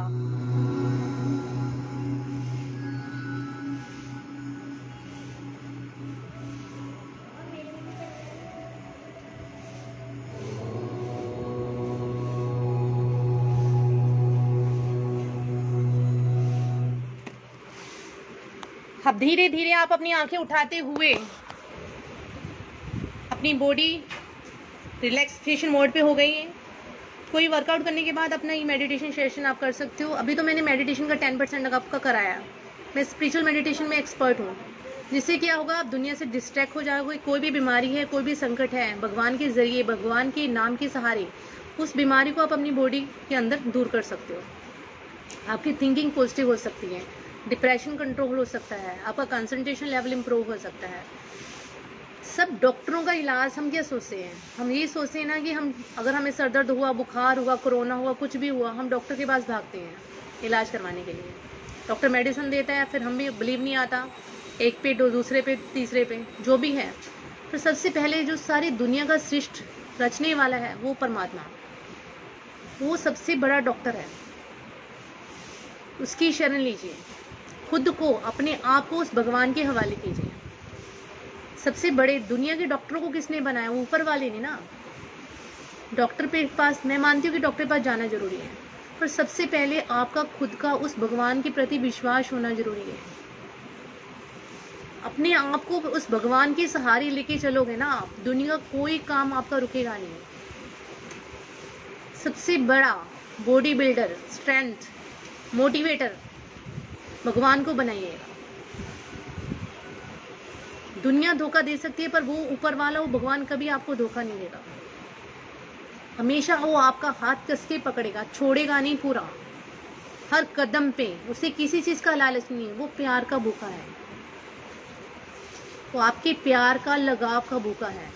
अब धीरे धीरे आप अपनी आंखें उठाते हुए अपनी बॉडी रिलैक्सेशन मोड पे हो गई है। कोई वर्कआउट करने के बाद अपना ये मेडिटेशन सेशन आप कर सकते हो। अभी तो मैंने मेडिटेशन का 10% आपका कराया। मैं स्पिरिचुअल मेडिटेशन में एक्सपर्ट हूँ। जिससे क्या होगा, आप दुनिया से डिस्ट्रैक्ट हो जाओगे। कोई भी बीमारी है, कोई भी संकट है, भगवान के जरिए, भगवान के नाम के सहारे उस बीमारी को आप अपनी बॉडी के अंदर दूर कर सकते हो। आपकी थिंकिंग पॉजिटिव हो सकती है, डिप्रेशन कंट्रोल हो सकता है, आपका कंसंट्रेशन लेवल इंप्रूव हो सकता है। सब डॉक्टरों का इलाज हम क्या सोचते हैं, हम ये सोचते हैं ना कि हम अगर हमें सर दर्द हुआ, बुखार हुआ, कोरोना हुआ, कुछ भी हुआ, हम डॉक्टर के पास भागते हैं इलाज करवाने के लिए। डॉक्टर मेडिसिन देता है, फिर हम भी बिलीव नहीं आता, एक पे दूसरे पे तीसरे पे जो भी है। तो सबसे पहले जो सारी दुनिया का सृष्टि रचने वाला है वो परमात्मा, वो सबसे बड़ा डॉक्टर है। उसकी शरण लीजिए, खुद को, अपने आप को उस भगवान के हवाले कीजिए। सबसे बड़े दुनिया के डॉक्टरों को किसने बनाया? ऊपर वाले ने ना। डॉक्टर के पास, मैं मानती हूँ कि डॉक्टर के पास जाना जरूरी है, पर सबसे पहले आपका खुद का उस भगवान के प्रति विश्वास होना जरूरी है। अपने आप को उस भगवान के सहारे लेके चलोगे ना आप, दुनिया कोई काम आपका रुकेगा नहीं। सबसे बड़ा बॉडी बिल्डर, स्ट्रेंथ, मोटिवेटर भगवान को बनाइएगा। दुनिया धोखा दे सकती है, पर वो ऊपर वाला, वो भगवान कभी आपको धोखा नहीं देगा। हमेशा वो आपका हाथ कस के पकड़ेगा, छोड़ेगा नहीं पूरा, हर कदम पे। उसे किसी चीज का लालच नहीं है, वो प्यार का भूखा है, वो आपके प्यार का, लगाव का भूखा है।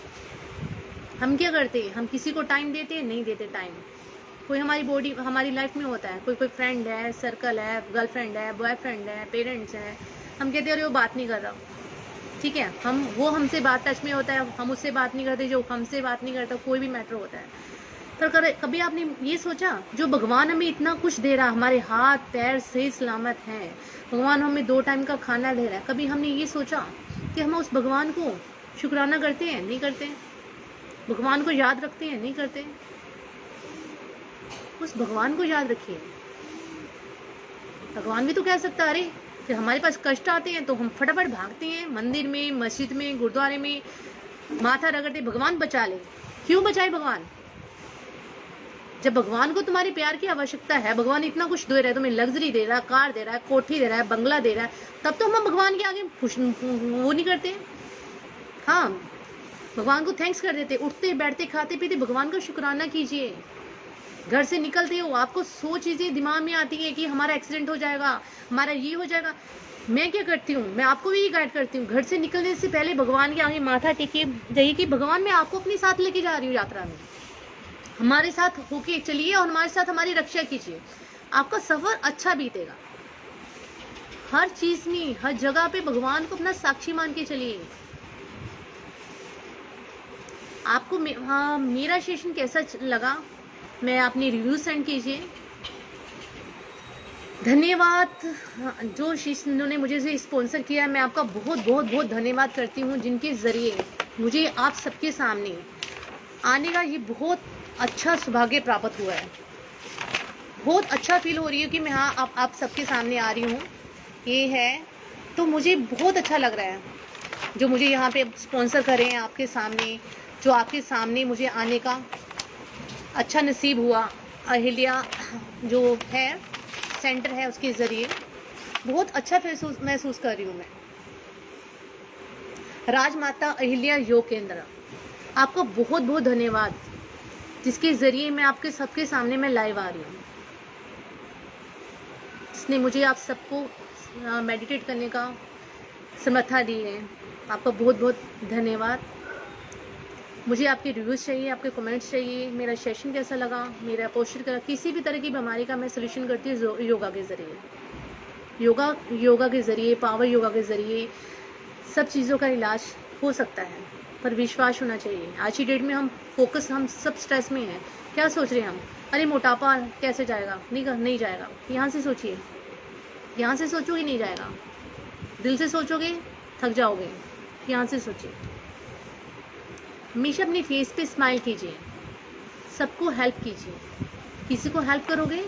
हम क्या करते हैं, हम किसी को टाइम देते हैं, नहीं देते टाइम। कोई हमारी लाइफ में होता है, कोई फ्रेंड है, सर्कल है, गर्लफ्रेंड है, बॉयफ्रेंड है, पेरेंट्स हैं, हम कहते हैं अरे वो बात नहीं कर रहा, ठीक है, वो हमसे बात टच में होता है, हम उससे बात नहीं करते, जो हमसे बात नहीं करता, कोई भी मैटर होता है। पर कभी आपने ये सोचा, जो भगवान हमें इतना कुछ दे रहा, हमारे हाथ पैर सही सलामत हैं, भगवान हमें 2 टाइम का खाना दे रहा है, कभी हमने ये सोचा कि हम उस भगवान को शुक्राना करते हैं? नहीं करते। भगवान को याद रखते हैं? नहीं करते। उस भगवान को याद रखिए। भगवान भी तो कह सकता है, अरे फिर हमारे पास कष्ट आते हैं तो हम फटाफट भागते हैं मंदिर में, मस्जिद में, गुरुद्वारे में, माथा रगड़ते, भगवान बचा ले। क्यों बचाए भगवान? जब भगवान को तुम्हारे प्यार की आवश्यकता है, भगवान इतना कुछ दे रहा है, तुम्हें लग्जरी दे रहा है, कार दे रहा है, कोठी दे रहा है, बंगला दे रहा है, तब तो हम भगवान के आगे वो नहीं करते। हाँ, भगवान को थैंक्स कर देते, उठते बैठते खाते पीते भगवान का शुक्राना कीजिए। घर से निकलते हो आपको 100 चीजें दिमाग में आती है कि हमारा एक्सीडेंट हो जाएगा, हमारा ये हो जाएगा। मैं क्या करती हूँ, मैं आपको भी गाइड करती हूँ, घर से निकलने से पहले भगवान के आगे माथा टेके जाइए कि भगवान मैं आपको अपने साथ लेके जा रही हूँ यात्रा में, हमारे साथ होके चलिए और हमारे साथ हमारी रक्षा कीजिए, आपका सफर अच्छा बीतेगा। हर चीज में, हर जगह पे भगवान को अपना साक्षी मान के चलिए। आपको मेरा सेशन कैसा लगा, मैं अपनी रिव्यू सेंड कीजिए। धन्यवाद जो जिन्होंने मुझे से स्पॉन्सर किया, मैं आपका बहुत बहुत बहुत धन्यवाद करती हूँ, जिनके ज़रिए मुझे आप सबके सामने आने का ये बहुत अच्छा सौभाग्य प्राप्त हुआ है। बहुत अच्छा फील हो रही है कि मैं आप सबके सामने आ रही हूँ, ये है तो मुझे बहुत अच्छा लग रहा है। जो मुझे यहाँ पे स्पॉन्सर करें आपके सामने, जो आपके सामने मुझे आने का अच्छा नसीब हुआ, अहिल्या जो है सेंटर है उसके ज़रिए बहुत अच्छा महसूस कर रही हूँ मैं। राजमाता अहिल्या योग केंद्र, आपका बहुत बहुत धन्यवाद, जिसके ज़रिए मैं आपके सबके सामने मैं लाइव आ रही हूँ, जिसने मुझे आप सबको मेडिटेट करने का समर्था दी है। आपका बहुत बहुत धन्यवाद। मुझे आपके रिव्यूज़ चाहिए, आपके कमेंट्स चाहिए, मेरा सेशन कैसा लगा, मेरा पोस्चर का, किसी भी तरह की बीमारी का मैं सोल्यूशन करती हूँ योगा के ज़रिए। योगा के ज़रिए, पावर योगा के ज़रिए सब चीज़ों का इलाज हो सकता है, पर विश्वास होना चाहिए। आज की डेट में हम सब स्ट्रेस में हैं। क्या सोच रहे हैं हम, अरे मोटापा कैसे जाएगा? नहीं जाएगा। यहाँ से सोचिए, यहाँ से सोचोगे नहीं जाएगा, दिल से सोचोगे थक जाओगे। यहाँ से सोचिए, हमेशा अपने फेस पे स्माइल कीजिए, सबको हेल्प कीजिए। किसी को हेल्प करोगे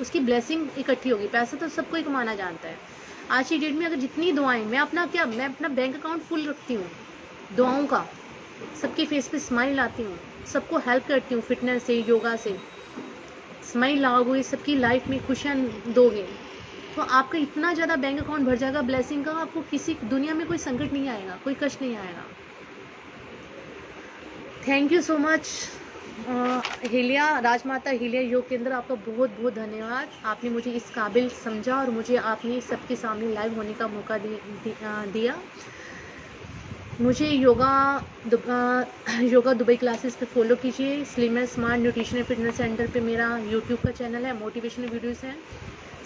उसकी ब्लेसिंग इकट्ठी होगी। पैसा तो सबको ही कमाना जानता है। आज की डेट में अगर जितनी दुआएं, मैं अपना बैंक अकाउंट फुल रखती हूँ दुआओं का, सबके फेस पे स्माइल लाती हूँ, सबको हेल्प करती हूँ। फिटनेस से, योगा से स्माइल लाओगे, सबकी लाइफ में खुशियाँ दोगे, तो आपका इतना ज़्यादा बैंक अकाउंट भर जाएगा ब्लेसिंग का, आपको किसी दुनिया में कोई संकट नहीं आएगा, कोई कष्ट नहीं आएगा। थैंक यू सो मच हिलिया, राजमाता हिलिया योग केंद्र, आपका बहुत बहुत धन्यवाद। आपने मुझे इस काबिल समझा और मुझे आपने सबके सामने लाइव होने का मौका दिया। मुझे योगा दुबई क्लासेस पे फॉलो कीजिए। Slim and smart nutrition and fitness centre पे मेरा यूट्यूब का चैनल है, मोटिवेशनल वीडियोस हैं।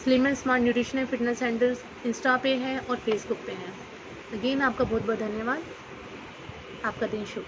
Slim and smart nutrition and fitness centre Insta पे है और फेसबुक पे है। अगेन आपका बहुत बहुत धन्यवाद। आपका दिन शुभ।